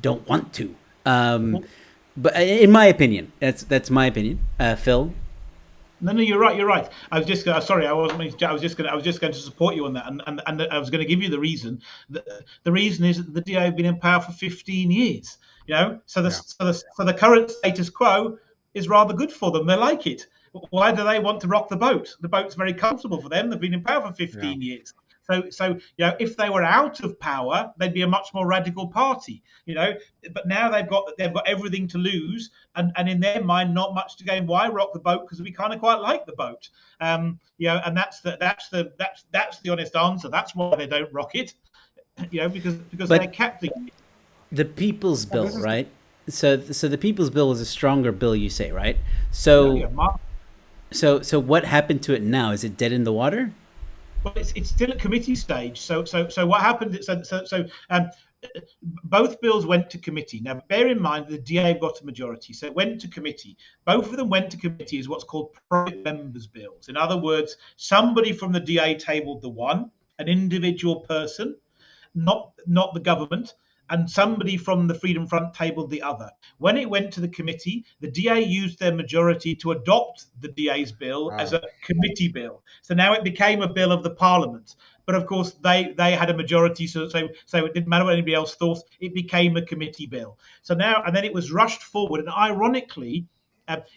don't want to. But in my opinion, that's my opinion. Phil. No, you're right. You're right. I was just sorry. I wasn't. I was just going to support you on that, and I was going to give you the reason. The reason is that the DA have been in power for 15 years. You know, so the current status quo is rather good for them. They like it. Why do they want to rock the boat? The boat's very comfortable for them. They've been in power for 15 years. So you know, if they were out of power, they'd be a much more radical party, you know. But now they've got everything to lose, and in their mind, not much to gain. Why rock the boat? Because we kind of quite like the boat, you know. And that's the honest answer. That's why they don't rock it, you know, because they're captain. The People's Bill, right? So the People's Bill is a stronger bill, you say, right? So what happened to it now? Is it dead in the water? Well, it's still at committee stage. So what happened? Both bills went to committee. Now, bear in mind the DA got a majority, so it went to committee. Both of them went to committee as what's called private members' bills. In other words, somebody from the DA tabled the one, an individual person, not the government, and somebody from the Freedom Front tabled the other. When it went to the committee, the DA used their majority to adopt the DA's bill as a committee bill. So now it became a bill of the Parliament. But of course, they had a majority, so it didn't matter what anybody else thought. It became a committee bill. So now, and then it was rushed forward, and ironically,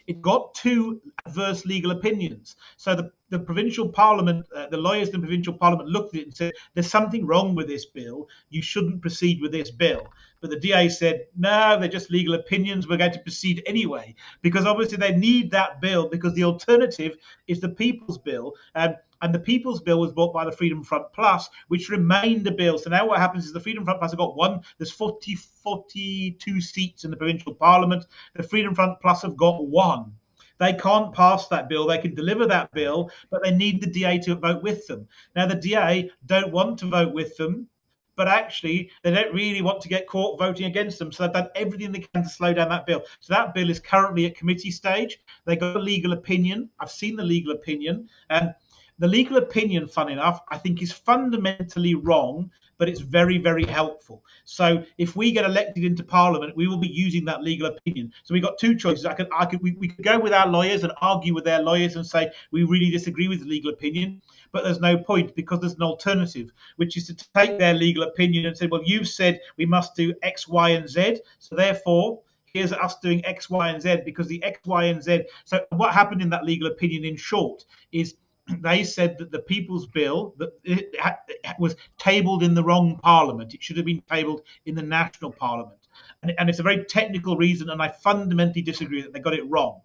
it got two adverse legal opinions. So the provincial parliament, the lawyers in the provincial parliament looked at it and said, there's something wrong with this bill. You shouldn't proceed with this bill. But the DA said, no, they're just legal opinions. We're going to proceed anyway, because obviously they need that bill, because the alternative is the People's Bill. And the People's Bill was brought by the Freedom Front Plus, which remained a bill. So now what happens is the Freedom Front Plus have got one. There's 42 seats in the provincial parliament. The Freedom Front Plus have got one. They can't pass that bill. They can deliver that bill, but they need the DA to vote with them. Now, the DA don't want to vote with them, but actually they don't really want to get caught voting against them. So they've done everything they can to slow down that bill. So that bill is currently at committee stage. They got a legal opinion. I've seen the legal opinion. The legal opinion, fun enough, I think is fundamentally wrong, but it's very, very helpful. So if we get elected into Parliament, we will be using that legal opinion. So we've got two choices. We could go with our lawyers and argue with their lawyers and say we really disagree with the legal opinion, but there's no point, because there's an alternative, which is to take their legal opinion and say, well, you've said we must do X, Y, and Z, so therefore here's us doing X, Y, and Z, because the X, Y, and Z. So what happened in that legal opinion, in short, is they said that the People's Bill that it was tabled in the wrong Parliament. It should have been tabled in the national Parliament, and it's a very technical reason, and I fundamentally disagree that they got it wrong.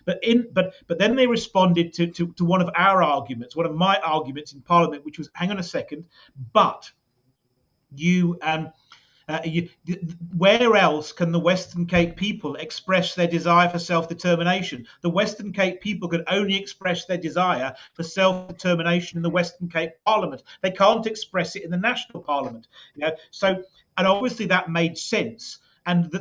But then they responded to one of our arguments, one of my arguments in Parliament, which was, hang on a second, but where else can the Western Cape people express their desire for self-determination? The Western Cape people can only express their desire for self-determination in the Western Cape Parliament. They can't express it in the national Parliament. You know? So, and obviously that made sense.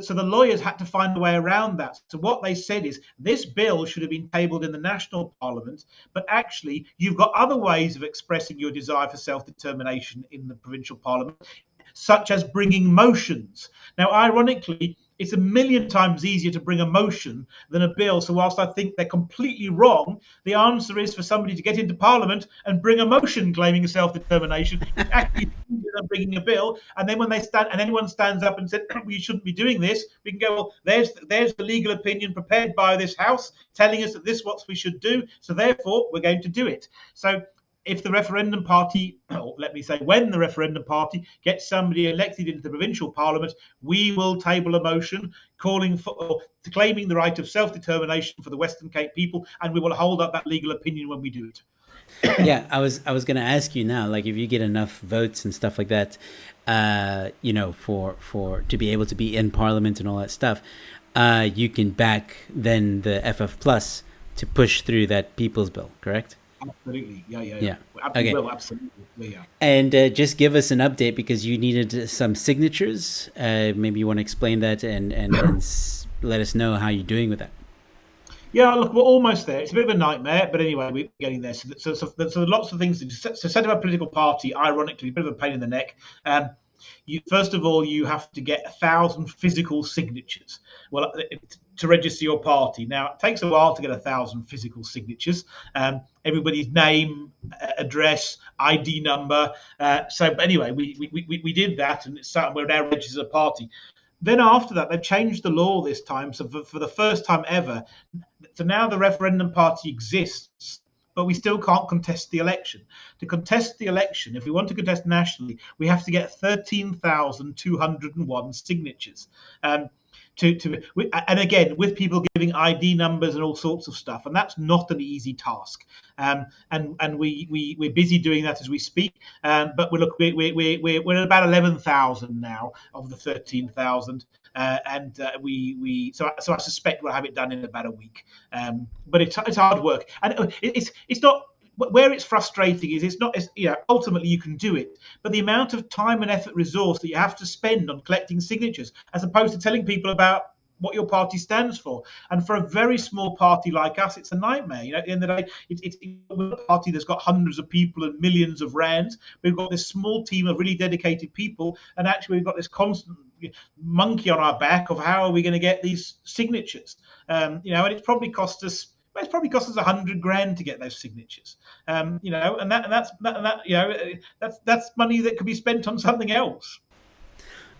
So the lawyers had to find a way around that. So what they said is, this bill should have been tabled in the national Parliament, but actually you've got other ways of expressing your desire for self-determination in the provincial Parliament, such as bringing motions. Now, ironically, it's a million times easier to bring a motion than a bill. So whilst I think they're completely wrong, the answer is for somebody to get into Parliament and bring a motion claiming self-determination. It's actually easier than bringing a bill. And then when anyone stands up and said, we shouldn't be doing this, we can go, well, there's the legal opinion prepared by this House telling us that this is what we should do. So therefore, we're going to do it. So if the Referendum Party, or let me say, when the Referendum Party gets somebody elected into the provincial Parliament, we will table a motion claiming the right of self-determination for the Western Cape people, and we will hold up that legal opinion when we do it. Yeah, I was going to ask you now, like, if you get enough votes and stuff like that, you know, for to be able to be in Parliament and all that stuff, you can back then the FF Plus to push through that People's Bill, correct? Absolutely. Yeah. Yeah. We Okay. will, absolutely. Yeah. And just give us an update because you needed some signatures. Maybe you want to explain that and let us know how you're doing with that. Yeah, look, we're almost there. It's a bit of a nightmare, but anyway, we're getting there. So lots of things to do. So set up a political party, ironically, a bit of a pain in the neck. First of all, you have to get 1,000 physical signatures. Well, to register your party. Now, it takes a while to get 1,000 physical signatures. Everybody's name, address, ID number. But anyway, we did that, and we're now registered as a party. Then after that, they've changed the law this time. So for the first time ever, so now the referendum party exists, but we still can't contest the election. To contest the election, if we want to contest nationally, we have to get 13,201 signatures. And again, with people giving ID numbers and all sorts of stuff, and that's not an easy task. And we're busy doing that as we speak. But we're at about 11,000 now of the 13,000. So I suspect we'll have it done in about a week. But it's hard work, and it's not. Where it's frustrating is it's not. Ultimately you can do it, but the amount of time and effort, resource that you have to spend on collecting signatures, as opposed to telling people about what your party stands for. And for a very small party like us, it's a nightmare. At the end of the day, it's a party that's got hundreds of people and millions of rands. We've got this small team of really dedicated people, and actually we've got this constant monkey on our back of how are we going to get these signatures. And it's probably cost us. It's probably cost us $100,000 to get those signatures, and that's money that could be spent on something else.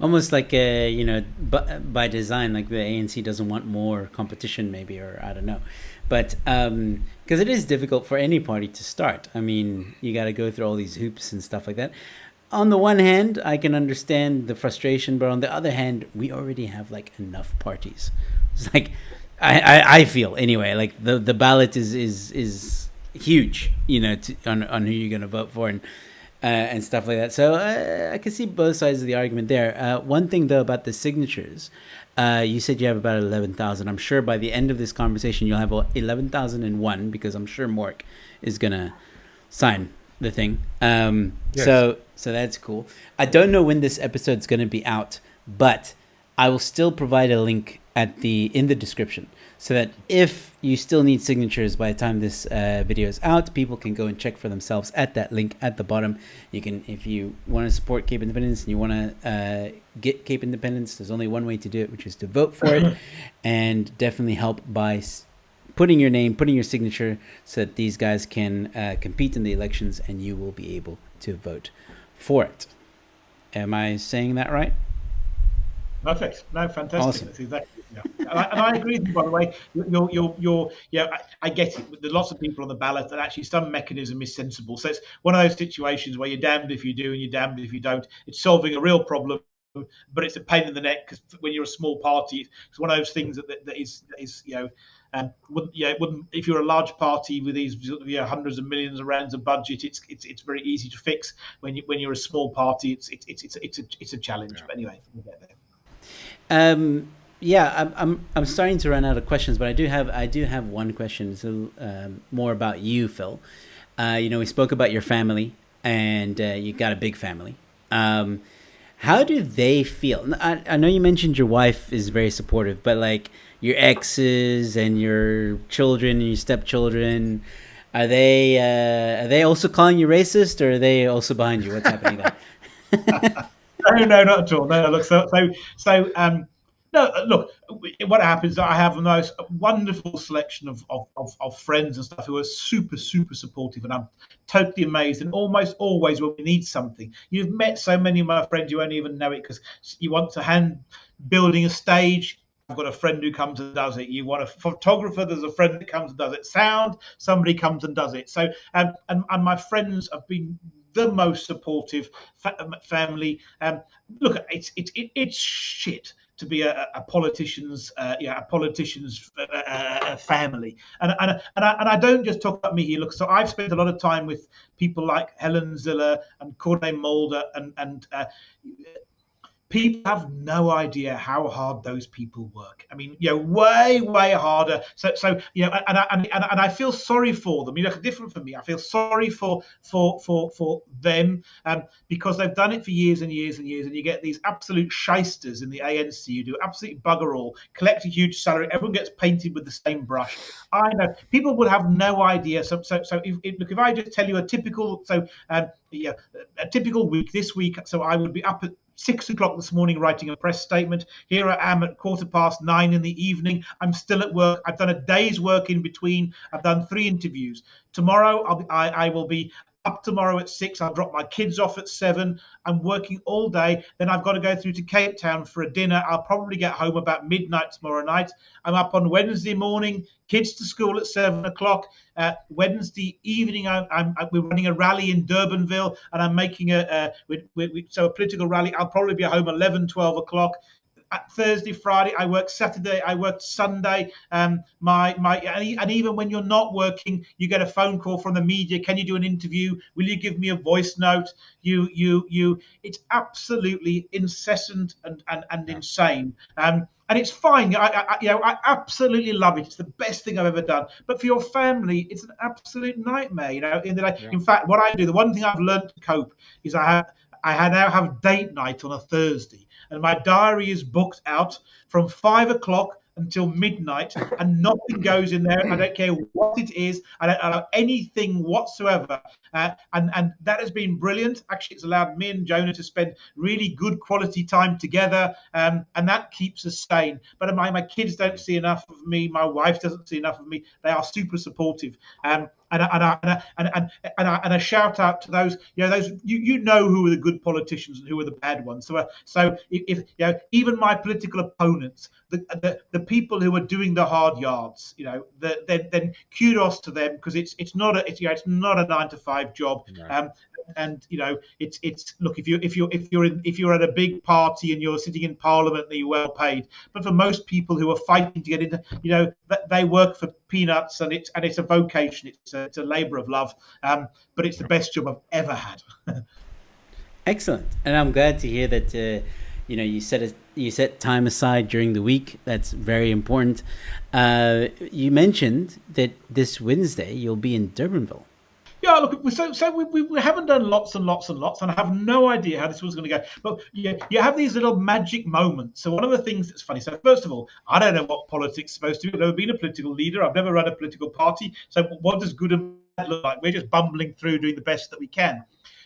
Almost like by design, like the ANC doesn't want more competition, maybe, or I don't know, but because it is difficult for any party to start. I mean, you got to go through all these hoops and stuff like that. On the one hand, I can understand the frustration, but on the other hand, we already have like enough parties. It's like. I feel anyway like the ballot is huge, on who you're gonna vote for and stuff like that. So I can see both sides of the argument there. One thing though about the signatures, you said you have about 11,000. I'm sure by the end of this conversation you'll have 11,001 because I'm sure Mork is gonna sign the thing. Yes. So that's cool. I don't know when this episode's gonna be out, but I will still provide a link in the description so that if you still need signatures by the time this video is out, people can go and check for themselves at that link at the bottom. You can, if you want to support Cape Independence and you want to get Cape Independence, there's only one way to do it, which is to vote for it, and definitely help by putting your name, putting your signature, so that these guys can compete in the elections and you will be able to vote for it. Am I saying that right? Perfect. No, fantastic. Awesome. That's exactly, and I agree with you, by the way. I get it. There's lots of people on the ballot, and actually some mechanism is sensible. So it's one of those situations where you're damned if you do and you're damned if you don't. It's solving a real problem, but it's a pain in the neck because when you're a small party, it's one of those things that is wouldn't if you're a large party with these hundreds of millions of rands of budget, it's very easy to fix. When you're a small party, it's a challenge. Yeah. But anyway, we'll get there. I'm starting to run out of questions, but I do have one question. So more about you, Phil. We spoke about your family, and you got a big family. How do they feel? I know you mentioned your wife is very supportive, but like your exes and your children and your stepchildren, are they also calling you racist, or are they also behind you? What's happening there? No, not at all. No, look. No, look. What happens is I have a nice, wonderful selection of friends and stuff who are super, super supportive, and I'm totally amazed. And almost always when we need something, you've met so many of my friends you won't even know it because you want to building a stage. I've got a friend who comes and does it. You want a photographer, there's a friend that comes and does it. Sound, somebody comes and does it. So and my friends have been the most supportive family. Look, it's shit to be a politician's family, and I don't just talk about me here. Look, so I've spent a lot of time with people like Helen Ziller and Corday Mulder and people have no idea how hard those people work. I mean, way, way harder. So and I feel sorry for them. Different from me. I feel sorry for them because they've done it for years and years and years. And you get these absolute shysters in the ANC who do absolutely bugger all, collect a huge salary. Everyone gets painted with the same brush. I know people would have no idea. So if I just tell you a typical a typical week this week. So I would be up at 6 o'clock this morning writing a press statement. Here I am at 9:15 in the evening. I'm still at work. I've done a day's work in between. I've done 3 interviews. Tomorrow I will be up tomorrow at 6. I'll drop my kids off at 7. I'm working all day. Then I've got to go through to Cape Town for a dinner. I'll probably get home about midnight tomorrow night. I'm up on Wednesday morning, kids to school at 7 o'clock. Wednesday evening, we're running a rally in Durbanville, and I'm making a political rally. I'll probably be home 11, 12 o'clock. Thursday, Friday, I work Saturday, I work Sunday. And even when you're not working, you get a phone call from the media. Can you do an interview? Will you give me a voice note? It's absolutely incessant and insane. And it's fine. I absolutely love it. It's the best thing I've ever done. But for your family, it's an absolute nightmare. In fact, what I do, the one thing I've learned to cope is I now have date night on a Thursday, and my diary is booked out from 5 o'clock until midnight, and nothing goes in there. I don't care what it is. I don't allow anything whatsoever. And that has been brilliant. Actually, it's allowed me and Jonah to spend really good quality time together, and that keeps us sane. But my kids don't see enough of me. My wife doesn't see enough of me. They are super supportive. And a shout out to those, those you know who are the good politicians and who are the bad ones. So if even my political opponents, the people who are doing the hard yards, then kudos to them, because it's not a 9-to-5 job. No. And it's look, if you're at a big party and you're sitting in parliament, you're well paid. But for most people who are fighting to get into, they work for peanuts, and it's a vocation. It's a labor of love. But it's the best job I've ever had. Excellent, and I'm glad to hear that. You set time aside during the week. That's very important. You mentioned that this Wednesday you'll be in Durbanville. Yeah, look, we haven't done lots and lots and lots, and I have no idea how this was going to go. But you have these little magic moments. So one of the things that's funny. So first of all, I don't know what politics is supposed to be. I've never been a political leader. I've never run a political party. So what does good and bad look like? We're just bumbling through, doing the best that we can.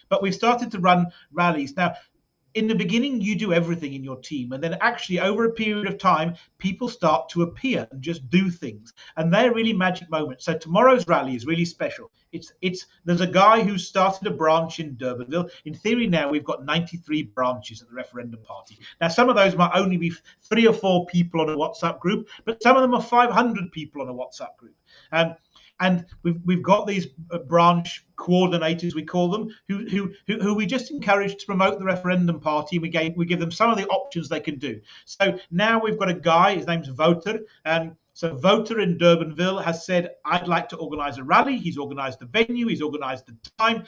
But we've started to run rallies now. In the beginning, you do everything in your team, and then actually over a period of time, people start to appear and just do things, and they're really magic moments. So tomorrow's rally is really special. There's a guy who started a branch in Durbanville. In theory, now we've got 93 branches at the Referendum Party. Now, some of those might only be 3 or 4 people on a WhatsApp group, but some of them are 500 people on a WhatsApp group. And we've got these branch coordinators, we call them, who we just encourage to promote the Referendum Party. We give them some of the options they can do. So now we've got a guy, his name's Voter, so Voter in Durbanville has said, I'd like to organise a rally. He's organised the venue. He's organised the time.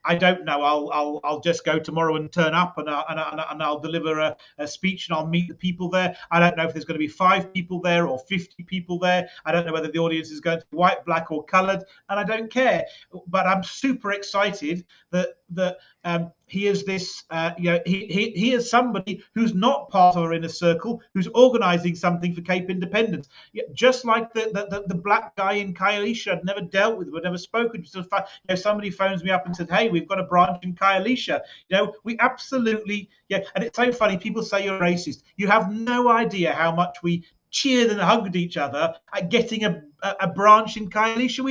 I don't know. I'll just go tomorrow and turn up, and I'll deliver a speech, and I'll meet the people there. I don't know if there's going to be 5 people there or 50 people there. I don't know whether the audience is going to be white, black, or coloured, and I don't care. But I'm super excited that he is this. He is somebody who's not part of our inner circle, who's organising something for Cape Independence. Just like the black guy in Khayelitsha, I'd never dealt with him, I'd never spoken to. Somebody phones me up and said, "Hey, we've got a branch in Khayelitsha." We absolutely, and it's so funny. People say you're racist. You have no idea how much we cheered and hugged each other at getting a branch in Khayelitsha.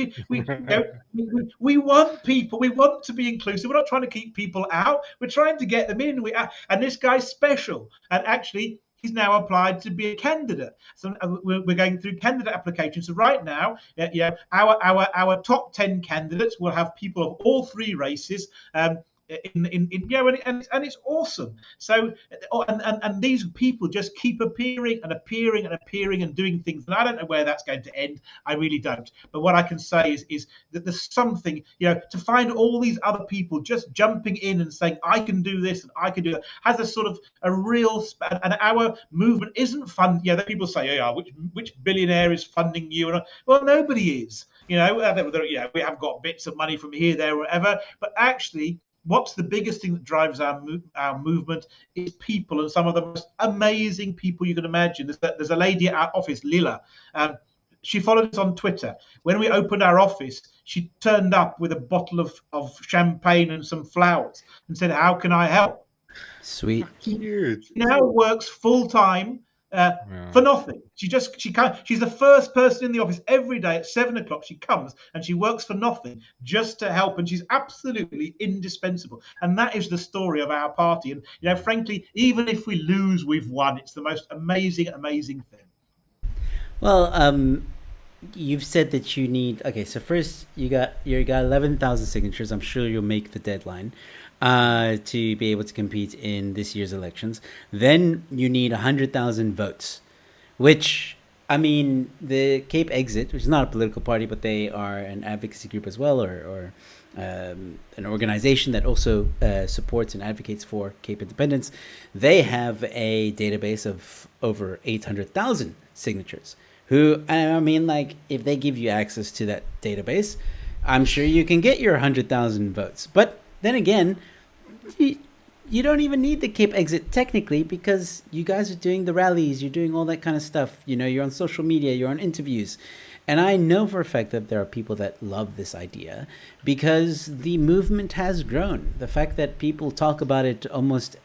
We want people. We want to be inclusive. We're not trying to keep people out. We're trying to get them in. And this guy's special. And actually, he's now applied to be a candidate. So we're going through candidate applications. So right now, our top 10 candidates will have people of all 3 races. and it's awesome. So and these people just keep appearing and appearing and appearing and doing things, and I don't know where that's going to end. I really don't. But what I can say is that there's something, to find all these other people just jumping in and saying I can do this and I can do that, has a sort of a real and our movement isn't fun. The people say, which billionaire is funding you? And well, nobody is. We have got bits of money from here, there, whatever, but actually, what's the biggest thing that drives our movement is people, and some of the most amazing people you can imagine. There's a lady at our office, Lila. She followed us on Twitter. When we opened our office, she turned up with a bottle of champagne and some flowers and said, "How can I help?" Sweet. Cute. She now works full time for nothing. She's the first person in the office every day at 7:00. She comes and she works for nothing just to help, and she's absolutely indispensable. And that is the story of our party. And frankly, even if we lose, we've won. It's the most amazing thing. Well, you've said that you need. Okay, so first you got 11,000 signatures. I'm sure you'll make the deadline to be able to compete in this year's elections. Then you need 100,000 votes, which, I mean, the Cape Exit, which is not a political party, but they are an advocacy group as well, or an organization that also supports and advocates for Cape independence. They have a database of over 800,000 signatures. If they give you access to that database, I'm sure you can get your 100,000 votes. But then again, you don't even need the Cape Exit technically, because you guys are doing the rallies, you're doing all that kind of stuff. You're on social media, you're on interviews. And I know for a fact that there are people that love this idea because the movement has grown. The fact that people talk about it almost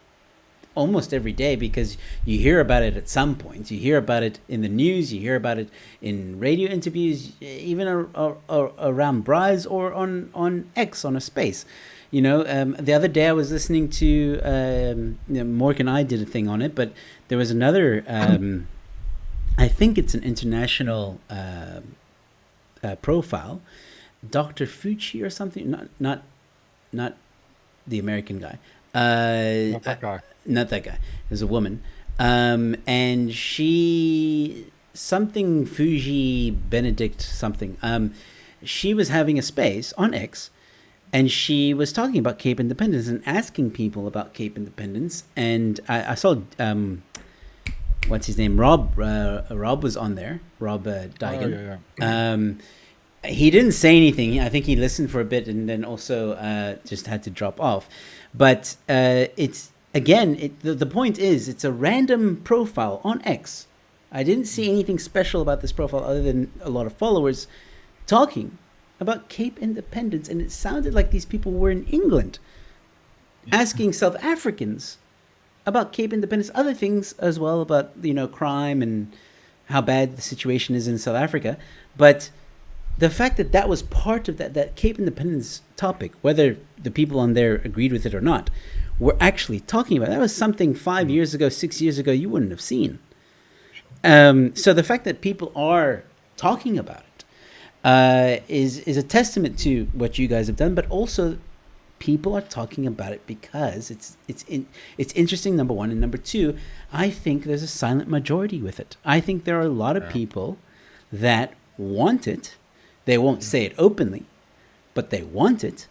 every day, because you hear about it at some point. You hear about it in the news, you hear about it in radio interviews, even around Bryce or on X, on a space. The other day I was listening to Mork and I did a thing on it, but there was another I think it's an international profile, Dr. Fucci or something, not the American guy. Not that guy. Not that guy. There's a woman, and she something Fuji Benedict something. She was having a space on X, and she was talking about Cape Independence and asking people about Cape Independence. And I saw what's his name? Rob was on there. Rob Digan. Oh, yeah. He didn't say anything. I think he listened for a bit and then also just had to drop off. But the point is, it's a random profile on X. I didn't see anything special about this profile other than a lot of followers talking about Cape Independence, and it sounded like these people were in England asking South Africans about Cape Independence, other things as well about crime and how bad the situation is in South Africa. But the fact that was part of that Cape Independence topic, whether the people on there agreed with it or not, were actually talking about, that was something 5 years ago, 6 years ago you wouldn't have seen. So the fact that people are talking about it is a testament to what you guys have done, but also people are talking about it because it's interesting, number one, and number two, I think there's a silent majority with it. I think there are a lot of people that want it. They won't say it openly, but they want it,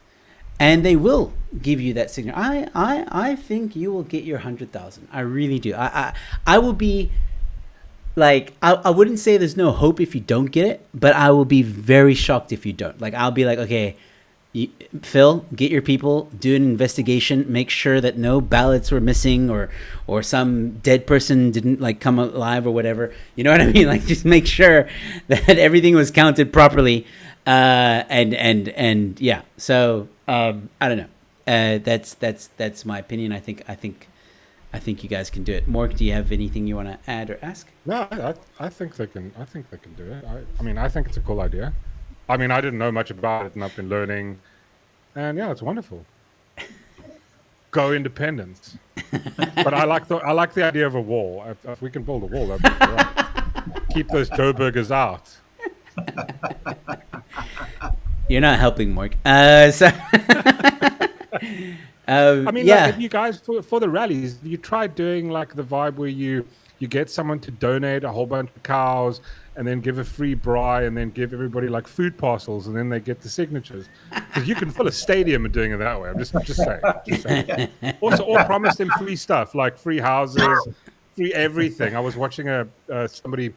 and they will give you that signal. I think you will get your 100,000. I really do. I will be like, I wouldn't say there's no hope if you don't get it, but I will be very shocked if you don't. Like, I'll be like, okay, Phil, get your people, do an investigation, make sure that no ballots were missing or some dead person didn't come alive or whatever. You know what I mean? Like, just make sure that everything was counted properly. And yeah. So I don't know. That's my opinion. I think you guys can do it. Mork, do you have anything you want to add or ask? No, I think they can. I think they can do it. I think it's a cool idea. I didn't know much about it, and I've been learning, and yeah, it's wonderful. Go independence. But I like the idea of a wall. If we can build a wall, that'd be great. Keep those Joburgers out. You're not helping, Mork. I mean, yeah. like, if you guys for the rallies, you tried doing like the vibe where you get someone to donate a whole bunch of cows and then give a free braai and then give everybody like food parcels and then they get the signatures, because you can fill a stadium and doing it that way. I'm just saying. Also, or promise them free stuff like free houses, free everything. I was watching somebody.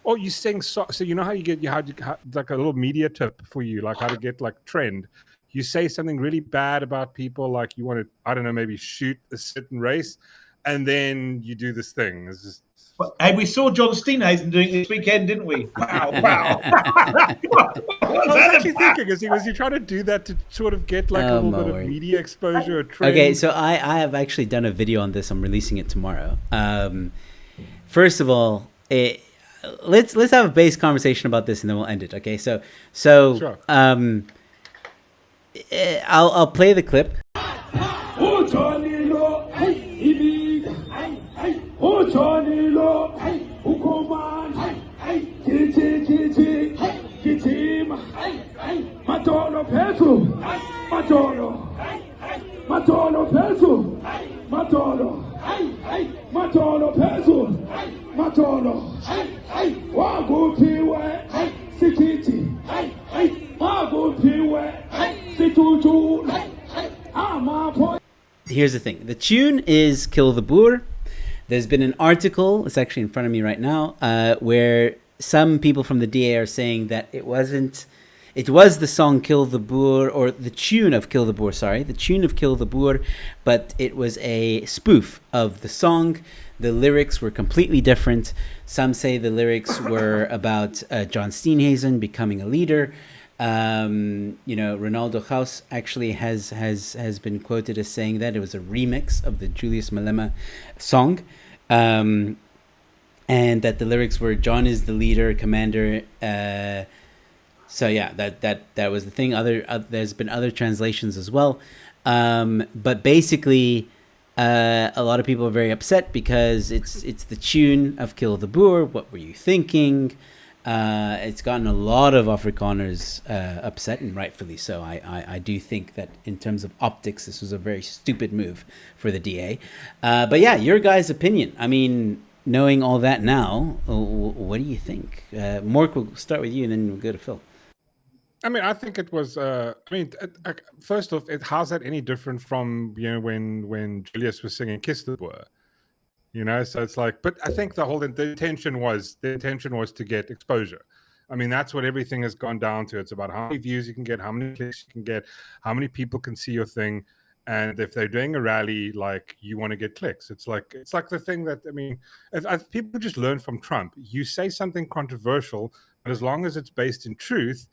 Oh, you sing so you know how you get like a little media tip for you, like how to get like trend. You say something really bad about people, like you want to, I don't know, maybe shoot a certain race, and then you do this thing. It's just. Hey, we saw John Steenhuisen doing it this weekend, didn't we? Wow, wow. I was actually thinking, is he trying to do that to sort of get like a little bit of media exposure or trend? Okay, so I have actually done a video on this. I'm releasing it tomorrow. First of all, let's have a base conversation about this and then we'll end it. Okay, so Sure. I'll play the clip. Here's the thing. The tune is Kill the Boer. There's been an article, it's actually in front of me right now, where some people from the DA are saying that it was the song Kill the Boer, or the tune of Kill the Boer, the tune of Kill the Boer, but it was a spoof of the song. The lyrics were completely different. Some say the lyrics were about John Steenhuisen becoming a leader. Ronaldo Gauss actually has been quoted as saying that it was a remix of the Julius Malema song, and that the lyrics were John is the leader, commander. So yeah, that was the thing. There's been other translations as well, but basically, a lot of people are very upset because it's the tune of Kill the Boer. What were you thinking? It's gotten a lot of Afrikaners upset, and rightfully so. I do think that in terms of optics, this was a very stupid move for the DA. But yeah, your guys' opinion. I mean, knowing all that now, what do you think? Mork, we'll start with you, and then we'll go to Phil. I mean, I think it was. First off, how's that any different from when Julius was singing "Kiss the Boer"? So it's like, but I think the intention was to get exposure. I mean, that's what everything has gone down to. It's about how many views you can get, how many clicks you can get, how many people can see your thing. And if they're doing a rally, like, you want to get clicks. It's like the thing that, I mean, if people just learn from Trump. You say something controversial, but as long as it's based in truth,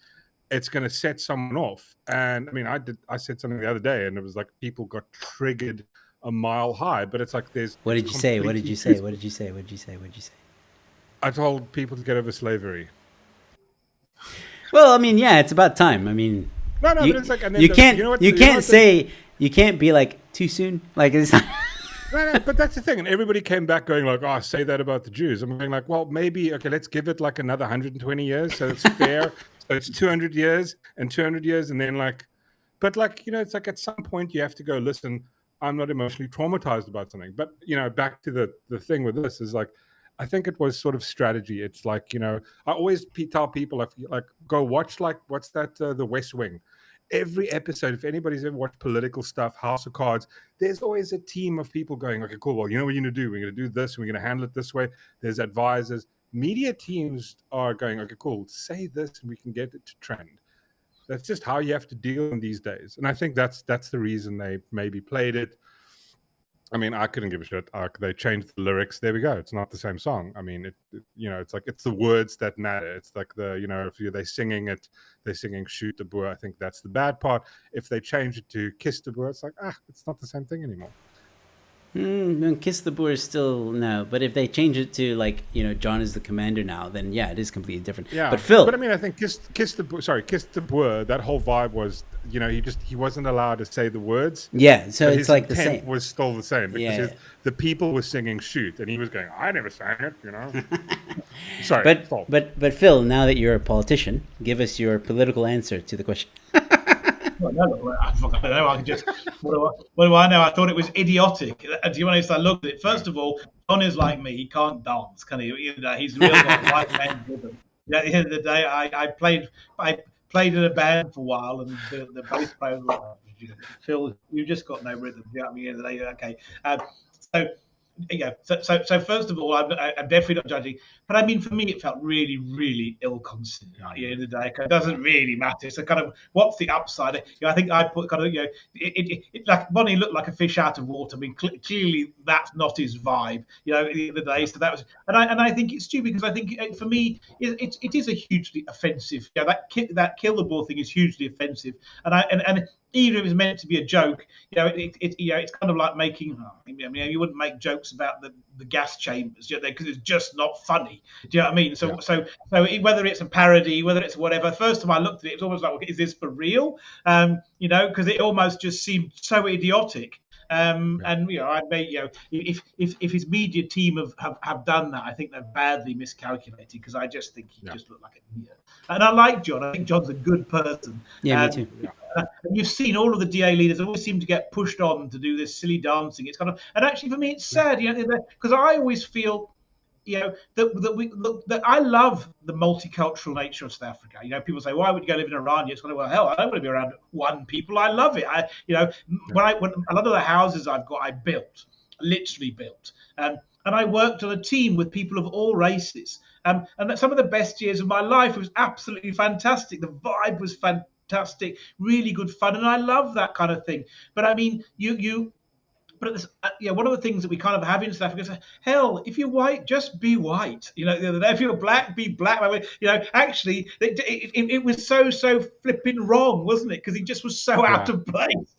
it's going to set someone off. And I mean, I said something the other day, and it was like people got triggered a mile high, but it's like there's. What did you say? I told people to get over slavery. Well, I mean, yeah, it's about time. I mean, no, but it's like, you can't be like too soon. Like it's. No, but that's the thing. And everybody came back going like, "Oh, say that about the Jews." I'm going like, well, maybe, okay, let's give it like another 120 years, so it's fair. So it's 200 years and 200 years, and then like, but like, it's like at some point you have to go, listen, I'm not emotionally traumatized about something. But back to the thing with this is like, I think it was sort of strategy. It's like, I always tell people, like go watch, like, what's that, The West Wing. Every episode, if anybody's ever watched political stuff, House of Cards, there's always a team of people going, okay, cool, well, you know what you're going to do? We're going to do this, and we're going to handle it this way. There's advisors. Media teams are going, okay, cool, say this, and we can get it to trend. That's just how you have to deal in these days. And I think that's the reason they maybe played it. I mean, I couldn't give a shit. They changed the lyrics. There we go. It's not the same song. I mean, it's like, it's the words that matter. It's like if they're singing "Shoot the Boer." I think that's the bad part. If they change it to "Kiss the Boer," it's like, it's not the same thing anymore. Kiss the Boer is still no, but if they change it to like John is the commander now, then yeah, it is completely different. Yeah, but Phil, I mean, I think Kiss the Boer. That whole vibe was, he wasn't allowed to say the words. Yeah, so it's like the same. Was still the same because the people were singing "Shoot," and he was going, "I never sang it," Sorry, but Phil, now that you're a politician, give us your political answer to the question. Well, no, I don't know. I can just. What do I know? I thought it was idiotic. And to be honest, I looked at it. First of all, John is like me. He can't dance, can he? You know, he's real got white man rhythm. Yeah, at the end of the day, I played in a band for a while, and the bass player was like, "Oh, Phil, you've just got no rhythm." You know what I mean? At the end of the day, okay. So so first of all, I'm definitely not judging, but I mean, for me, it felt really, really ill-considered at the end of the day. It doesn't really matter. So kind of, what's the upside? I think I put kind of, like Bonnie looked like a fish out of water. I mean, clearly that's not his vibe, at the end of the day. So that was, and I think it's stupid because I think for me, it is a hugely offensive. That kill the ball thing is hugely offensive, and even if it's meant to be a joke, it's kind of like making. I mean, you wouldn't make jokes about the gas chambers, because it's just not funny. Do you know what I mean? So whether it's a parody, whether it's whatever. First time I looked at it, it was almost like, well, is this for real? Because it almost just seemed so idiotic. And I may, if his media team have done that, I think they're badly miscalculated, because I just think he just looked like an idiot. And I like John. I think John's a good person. Yeah, me too. And you've seen all of the DA leaders always seem to get pushed on to do this silly dancing. It's kind of, and actually for me, it's sad, because I always feel, that I love the multicultural nature of South Africa. People say, why would you go live in Iran? It's kind of, well, hell, I don't want to be around one people. I love it. When a lot of the houses I've got, I literally built. And I worked on a team with people of all races. And some of the best years of my life. It was absolutely fantastic. The vibe was fantastic, really good fun, and I love that kind of thing. But I mean, but one of the things that we kind of have in South Africa is, hell, if you're white, just be white. If you're black, be black. Actually, it was so flipping wrong, wasn't it? Because he just was so out of place.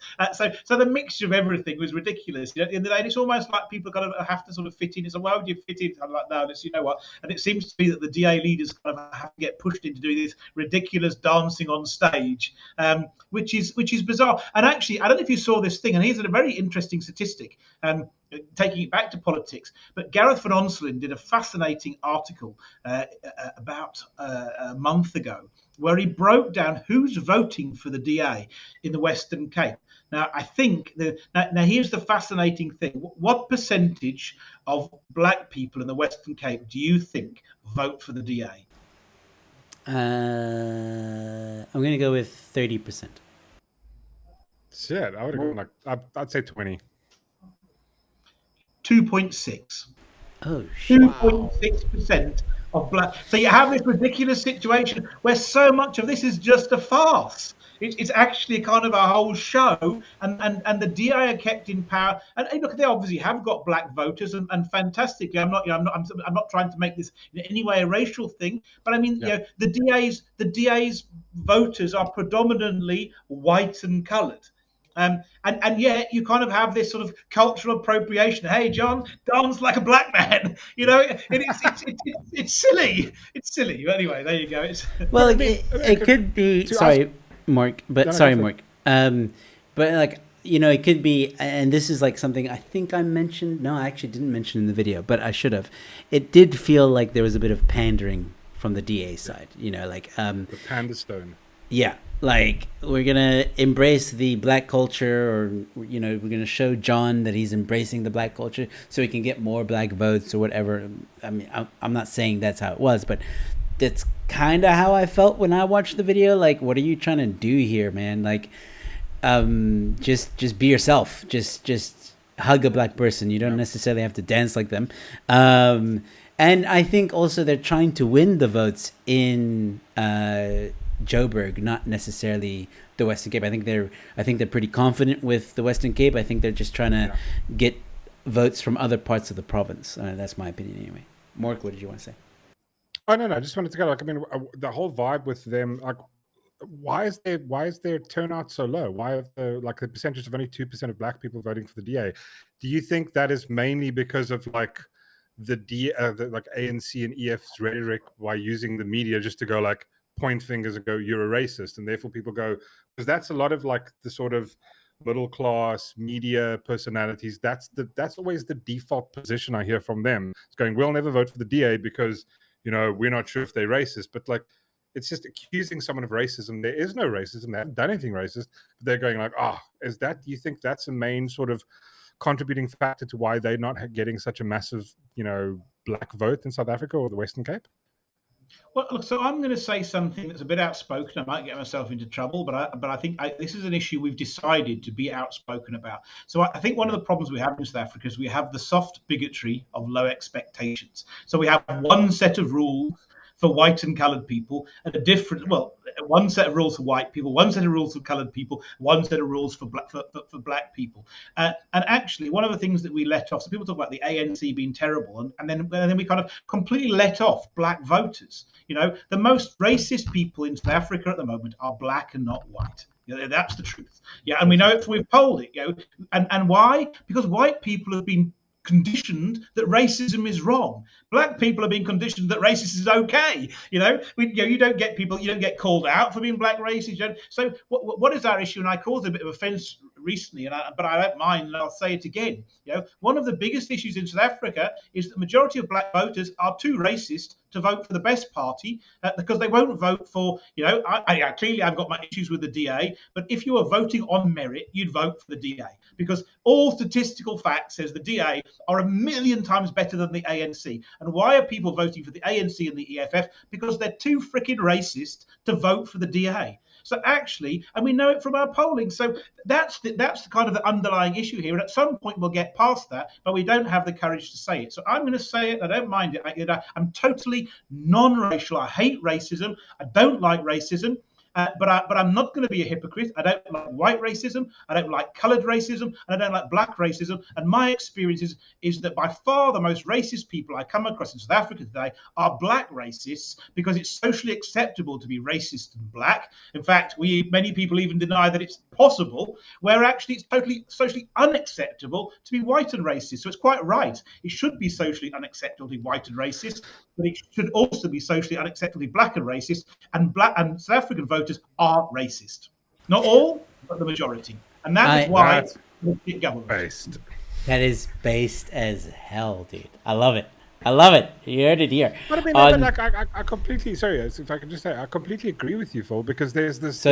So the mixture of everything was ridiculous. At the end of the day, and it's almost like people kind of have to sort of fit in. It's like, why would you fit in? I'm like, no, you know what? And it seems to be that the DA leaders kind of have to get pushed into doing this ridiculous dancing on stage, which is bizarre. And actually, I don't know if you saw this thing, and here's a very interesting statistic. Taking it back to politics, but Gareth van Onselen did a fascinating article about a month ago, where he broke down who's voting for the DA in the Western Cape. Now, I think now here's the fascinating thing: what percentage of black people in the Western Cape do you think vote for the DA? I'm going to go with 30%. Shit, I would have gone I'd say 20. 2.6. Oh, shit. 2.6% of black. So you have this ridiculous situation where so much of this is just a farce. It's actually kind of a whole show, and the DI are kept in power. And look, they obviously have got black voters, and fantastically, I'm not trying to make this in any way a racial thing, but I mean, the DA's voters are predominantly white and coloured. And yet you kind of have this sort of cultural appropriation. Hey, John, dance like a black man. It's silly. It's silly. But anyway, there you go. Well, it could be. Sorry, Mork. But sorry, Mork. But like, it could be, and this is like something I think I mentioned. No, I actually didn't mention in the video, but I should have. It did feel like there was a bit of pandering from the DA side. The panda stone. Yeah. Like, we're going to embrace the black culture, or, we're going to show John that he's embracing the black culture so he can get more black votes or whatever. I mean, I'm not saying that's how it was, but that's kind of how I felt when I watched the video. Like, what are you trying to do here, man? Like, just be yourself. Just hug a black person. You don't necessarily have to dance like them. And I think also they're trying to win the votes in Joburg, not necessarily the Western Cape. I think they're pretty confident with the Western Cape. I think they're just trying to get votes from other parts of the province. That's my opinion anyway. Mork, what did you want to say? Oh no, I just wanted to go. Like, I mean, the whole vibe with them. Like, why is their turnout so low? Why are the percentage of only 2% of black people voting for the DA? Do you think that is mainly because of like the ANC and EF's rhetoric by using the media just to go like point fingers and go, you're a racist, and therefore people go, because that's a lot of like the sort of middle class media personalities. That's always the default position I hear from them. It's going, we'll never vote for the DA because we're not sure if they're racist. But like, It's just accusing someone of racism. There is no racism. They haven't done anything racist. But they're going like, is that, do you think that's a main sort of contributing factor to why they're not getting such a massive, black vote in South Africa or the Western Cape? Well, look, so I'm going to say something that's a bit outspoken. I might get myself into trouble, but I think this is an issue we've decided to be outspoken about. So I think one of the problems we have in South Africa is we have the soft bigotry of low expectations. So we have one set of rules for white and coloured people, and one set of rules for white people, one set of rules for coloured people, one set of rules for black people. And actually, one of the things that we let off, so people talk about the ANC being terrible, and then we kind of completely let off black voters. The most racist people in South Africa at the moment are black and not white. That's the truth. Yeah, and we know it. We've polled it. And why? Because white people have been conditioned that racism is wrong. Black people are being conditioned that racism is okay. You don't get called out for being black racist. So what is our issue? And I caused a bit of offence recently, but I don't mind, and I'll say it again. One of the biggest issues in South Africa is that the majority of black voters are too racist to vote for the best party because they won't vote for, clearly I've got my issues with the DA, but if you were voting on merit, you'd vote for the DA because all statistical fact says the DA are a million times better than the ANC. And why are people voting for the ANC and the EFF? Because they're too freaking racist to vote for the DA. So actually, and we know it from our polling. So that's the kind of the underlying issue here. And at some point we'll get past that, but we don't have the courage to say it. So I'm going to say it. I don't mind it. I'm totally non-racial. I hate racism. I don't like racism. But I'm not going to be a hypocrite. I don't like white racism. I don't like coloured racism. And I don't like black racism. And my experience is that by far the most racist people I come across in South Africa today are black racists because it's socially acceptable to be racist and black. In fact, many people even deny that it's possible, where actually it's totally socially unacceptable to be white and racist. So it's quite right. It should be socially unacceptable to be white and racist, but it should also be socially unacceptable to be black and racist. And South African voters are racist. Not all, but the majority. And is why it's government based. That is based as hell, dude. I love it. You heard it here. But I mean, I completely, sorry, if I can just say, I completely agree with you, Phil, because there's this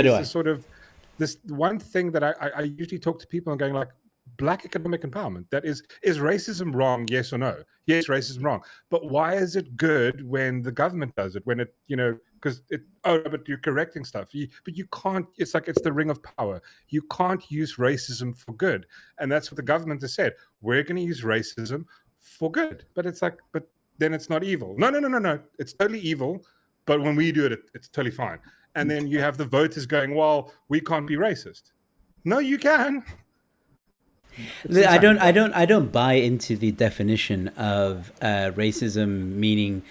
one thing that I usually talk to people and going like, black economic empowerment. That is racism wrong? Yes or no? Yes, racism wrong. But why is it good when the government does it? When it, because but you're correcting stuff. But you can't. It's like it's the ring of power. You can't use racism for good, and that's what the government has said. We're going to use racism for good. But it's like, but then it's not evil. No. It's totally evil. But when we do it, it's totally fine. And then you have the voters going, well, we can't be racist. No, you can. I don't buy into the definition of racism, meaning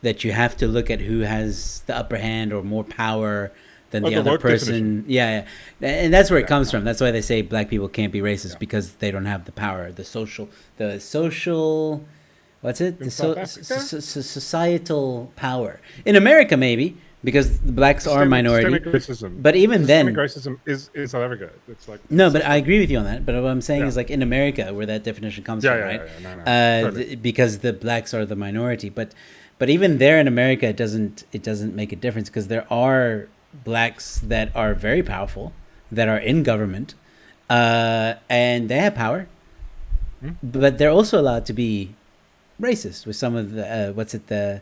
that you have to look at who has the upper hand or more power than the other person. Yeah, and that's where it comes from. That's why they say black people can't be racist because they don't have the power, the social. What's it? The societal power in America, maybe. Because the blacks are a minority, but even then, racism is in South Africa. It's like but I agree with you on that. But what I'm saying is like in America, where that definition comes from, right? Totally. Because the blacks are the minority, but even there in America, it doesn't make a difference because there are blacks that are very powerful, that are in government, and they have power, but they're also allowed to be racist with some of the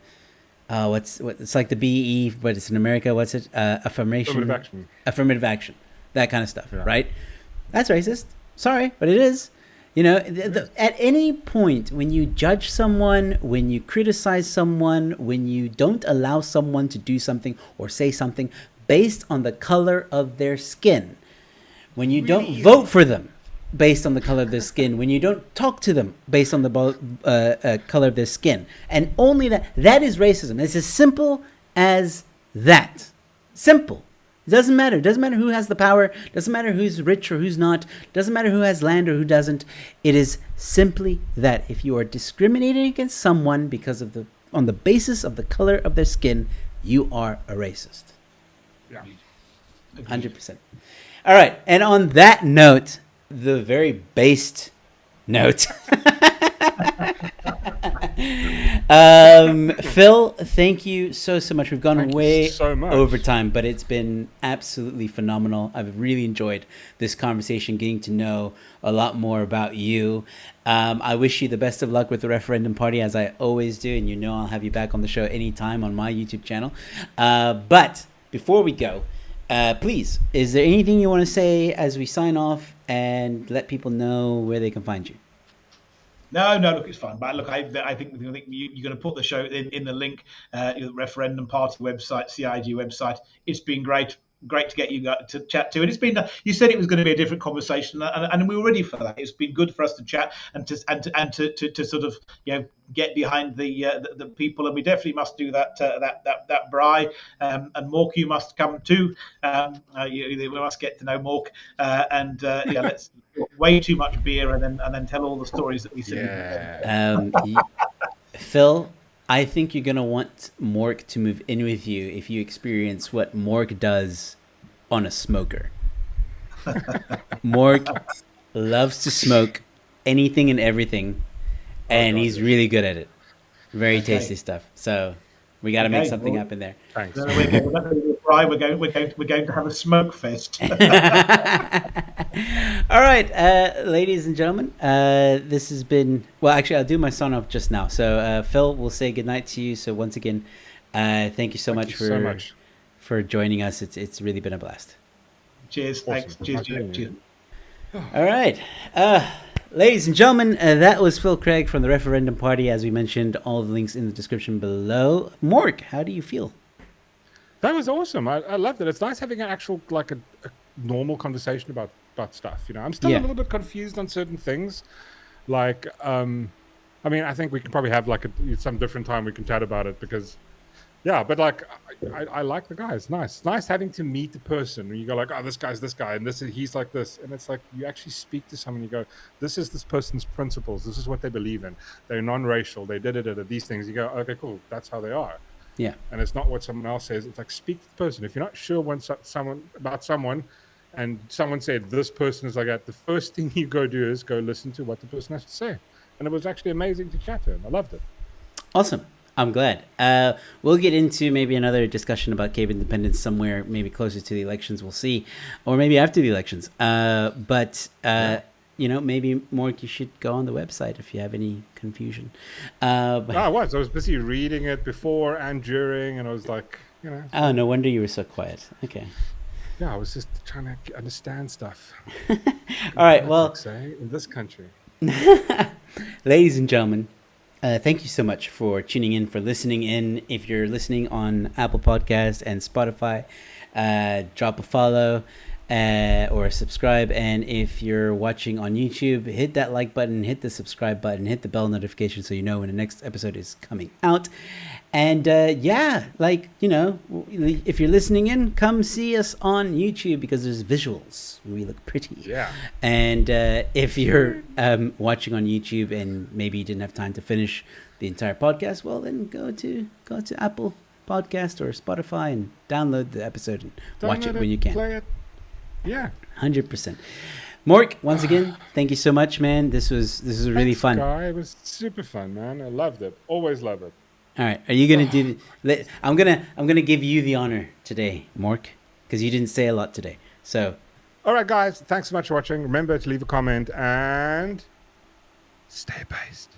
it's like the BE, but it's in America. What's it? Affirmative action, that kind of stuff, right? That's racist. Sorry, but it is. At any point when you judge someone, when you criticize someone, when you don't allow someone to do something or say something based on the color of their skin, when you don't vote for them based on the color of their skin, when you don't talk to them based on the color of their skin, and only that is racism. It's as simple as that. Simple. It doesn't matter. It doesn't matter who has the power. It doesn't matter who's rich or who's not. It doesn't matter who has land or who doesn't. It is simply that if you are discriminating against someone on the basis of the color of their skin, you are a racist. Yeah. 100%. All right. And on that note, the very based note. Phil, thank you so much. We've gone Thank you way so much. over time, but it's been absolutely phenomenal. I've really enjoyed this conversation, getting to know a lot more about you. I wish you the best of luck with the Referendum Party, as I always do, and you know I'll have you back on the show anytime on my YouTube channel. But before we go, please, is there anything you want to say as we sign off and let people know where they can find you? No, look, it's fine. But look, I think you're going to put the show in the link, the Referendum Party website, CIG website. It's been great to get you to chat to. And it's been, you said it was going to be a different conversation, and we were ready for that. It's been good for us to chat and to sort of, get behind the people, and we definitely must do that Bri, and Mork, you must come too. We must get to know Mork, and let's way too much beer and then tell all the stories that we see. Phil, I think you're gonna want Mork to move in with you if you experience what Mork does on a smoker. Mork loves to smoke anything and everything, and he's really good at it. Very tasty stuff. So we got to make something happen there. Thanks. We're going to have a smoke fest. All right, ladies and gentlemen, this has been, well, actually, I'll do my sign off just now. So, Phil, we'll say goodnight to you. So once again, thank you so much for joining us. It's really been a blast. Cheers. Awesome. Thanks. Cheers. All right. Ladies and gentlemen, that was Phil Craig from the Referendum Party. As we mentioned, all the links in the description below. Mork, how do you feel? That was awesome. I loved it. It's nice having an actual, like a normal conversation about stuff. I'm still a little bit confused on certain things. Like, I think we can probably have some different time we can chat about it because, but like, I like the guy. It's nice. It's nice having to meet the person. When you go like, oh, this guy's this guy, and he's like this, and it's like you actually speak to someone. You go, this is this person's principles. This is what they believe in. They're non-racial. They did these things. You go, okay, cool. That's how they are. Yeah. And it's not what someone else says. It's like, speak to the person. If you're not sure about someone, and someone said this person is like that, the first thing you go do is go listen to what the person has to say. And it was actually amazing to chat to him. I loved it. Awesome. I'm glad. We'll get into maybe another discussion about Cape Independence somewhere, maybe closer to the elections. We'll see, or maybe after the elections. Maybe Mork, you should go on the website if you have any confusion. I was busy reading it before and during, and I was like, Oh, no wonder you were so quiet. Okay. Yeah, I was just trying to understand stuff. All right. Well, in this country, ladies and gentlemen, thank you so much for tuning in, for listening in. If you're listening on Apple Podcasts and Spotify, drop a follow or subscribe. And if you're watching on YouTube, hit that like button, hit the subscribe button, hit the bell notification so you know when the next episode is coming out. And if you're listening in, come see us on YouTube because there's visuals. We look pretty. Yeah. And if you're watching on YouTube and maybe you didn't have time to finish the entire podcast, well, then go to Apple Podcast or Spotify and download the episode and watch it when you can. Play it. Yeah. 100%. Mork, once again, thank you so much, man. This was really fun. Guy. It was super fun, man. I loved it. Always love it. All right, are you gonna do? I'm gonna give you the honor today, Mork, because you didn't say a lot today. So, all right, guys, thanks so much for watching. Remember to leave a comment and stay based.